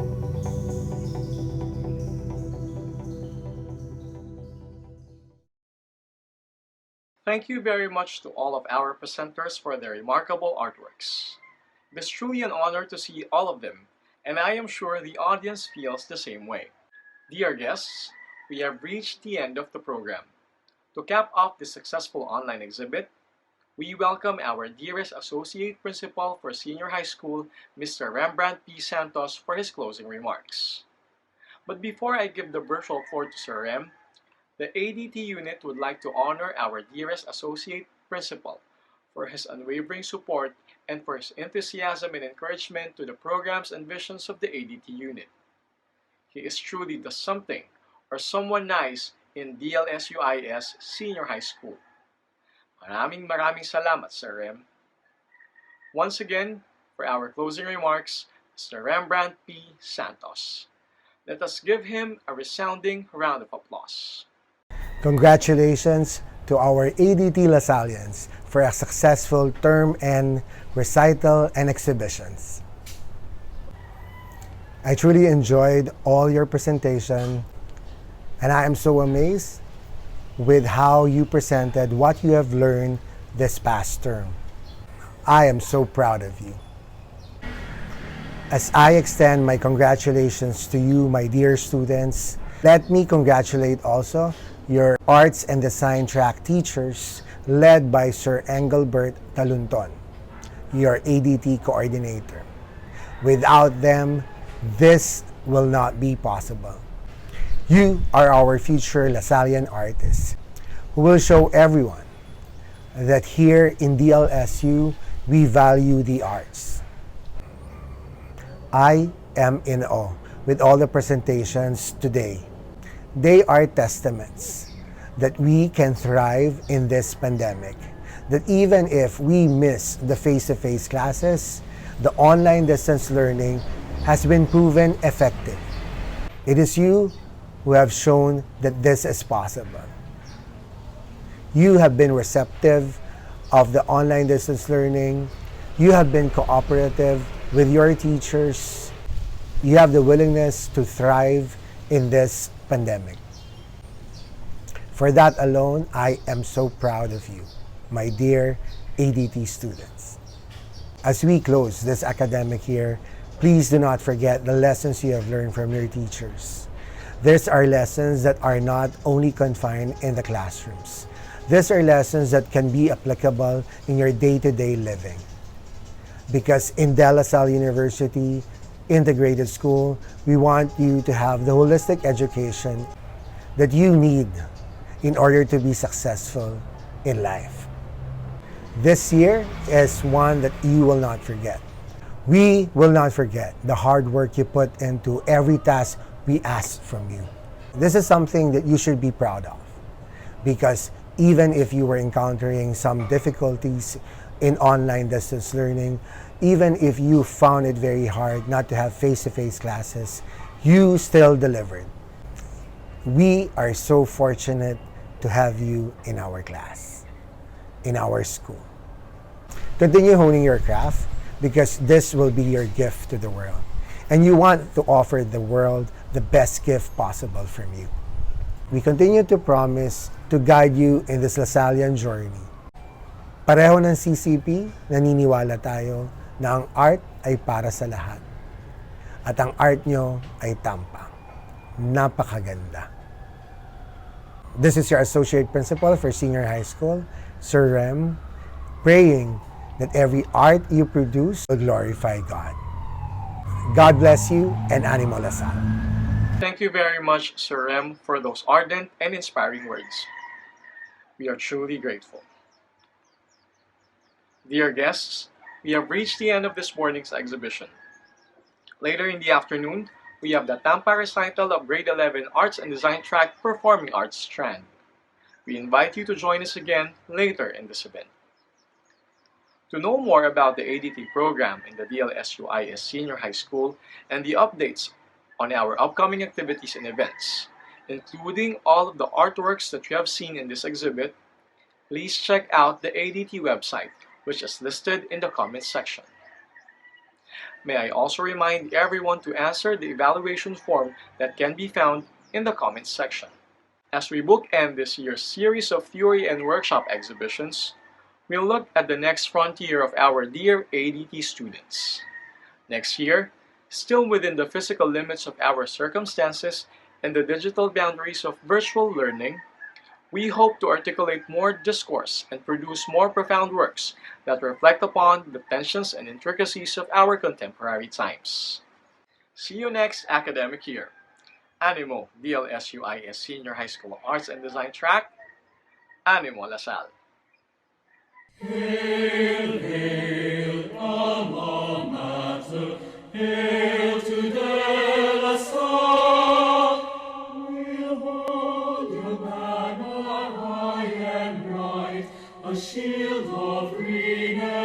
Thank you very much to all of our presenters for their remarkable artworks. It is truly an honor to see all of them, and I am sure the audience feels the same way. Dear guests, we have reached the end of the program. To cap off this successful online exhibit, we welcome our dearest Associate Principal for Senior High School, Mr. Rembrandt P. Santos, for his closing remarks. But before I give the virtual floor to Sir Rem, the ADT unit would like to honor our dearest Associate Principal for his unwavering support and for his enthusiasm and encouragement to the programs and visions of the ADT unit. He is truly the something or someone nice in DLSU-IS Senior High School. Maraming salamat, Sir Rem. Once again, for our closing remarks, Mr. Rembrandt P. Santos. Let us give him a resounding round of applause. Congratulations to our ADT LaSallians for a successful term and recital and exhibitions. I truly enjoyed all your presentation, and I am so amazed with how you presented what you have learned this past term. I am so proud of you. As I extend my congratulations to you, my dear students, let me congratulate also your arts and design track teachers led by Sir Engelbert Talunton, your ADT coordinator. Without them, this will not be possible. You are our future Lasallian artists who will show everyone that here in DLSU, we value the arts. I am in awe with all the presentations today. They are testaments that we can thrive in this pandemic, that even if we miss the face-to-face classes, the online distance learning has been proven effective. It is you who have shown that this is possible. You have been receptive of the online distance learning. You have been cooperative with your teachers. You have the willingness to thrive in this pandemic. For that alone, I am so proud of you, my dear ADT students. As we close this academic year, please do not forget the lessons you have learned from your teachers. These are lessons that are not only confined in the classrooms. These are lessons that can be applicable in your day-to-day living. Because in De La Salle University Integrated School, we want you to have the holistic education that you need in order to be successful in life. This year is one that you will not forget. We will not forget the hard work you put into every task we ask from you. This is something that you should be proud of, because even if you were encountering some difficulties in online distance learning, even if you found it very hard not to have face-to-face classes, you still delivered. We are so fortunate to have you in our class, in our school. Continue honing your craft, because this will be your gift to the world. And you want to offer the world the best gift possible from you. We continue to promise to guide you in this Lasallian journey. Pareho ng CCP, naniniwala tayo na ang art ay para sa lahat. At ang art nyo ay TAMPA. Napakaganda. This is your Associate Principal for Senior High School, Sir Rem, praying that every art you produce will glorify God. God bless you, and Animo Lasal. Thank you very much, Sir Rem, for those ardent and inspiring words. We are truly grateful. Dear guests, we have reached the end of this morning's exhibition. Later in the afternoon, we have the TAMPA recital of Grade 11 Arts and Design Track Performing Arts Strand. We invite you to join us again later in this event. To know more about the ADT program in the DLSU-IS Senior High School and the updates on our upcoming activities and events, including all of the artworks that you have seen in this exhibit, please check out the ADT website, which is listed in the comments section. May I also remind everyone to answer the evaluation form that can be found in the comments section. As we bookend this year's series of theory and workshop exhibitions, we'll look at the next frontier of our dear ADT students. Next year, still within the physical limits of our circumstances and the digital boundaries of virtual learning, we hope to articulate more discourse and produce more profound works that reflect upon the tensions and intricacies of our contemporary times. See you next academic year. Animo DLSU-IS Senior High School Arts and Design Track, Animo La Salle. Hail, hail, alma mater, hail to De La Salle. We'll hold your banner high and bright, a shield of green and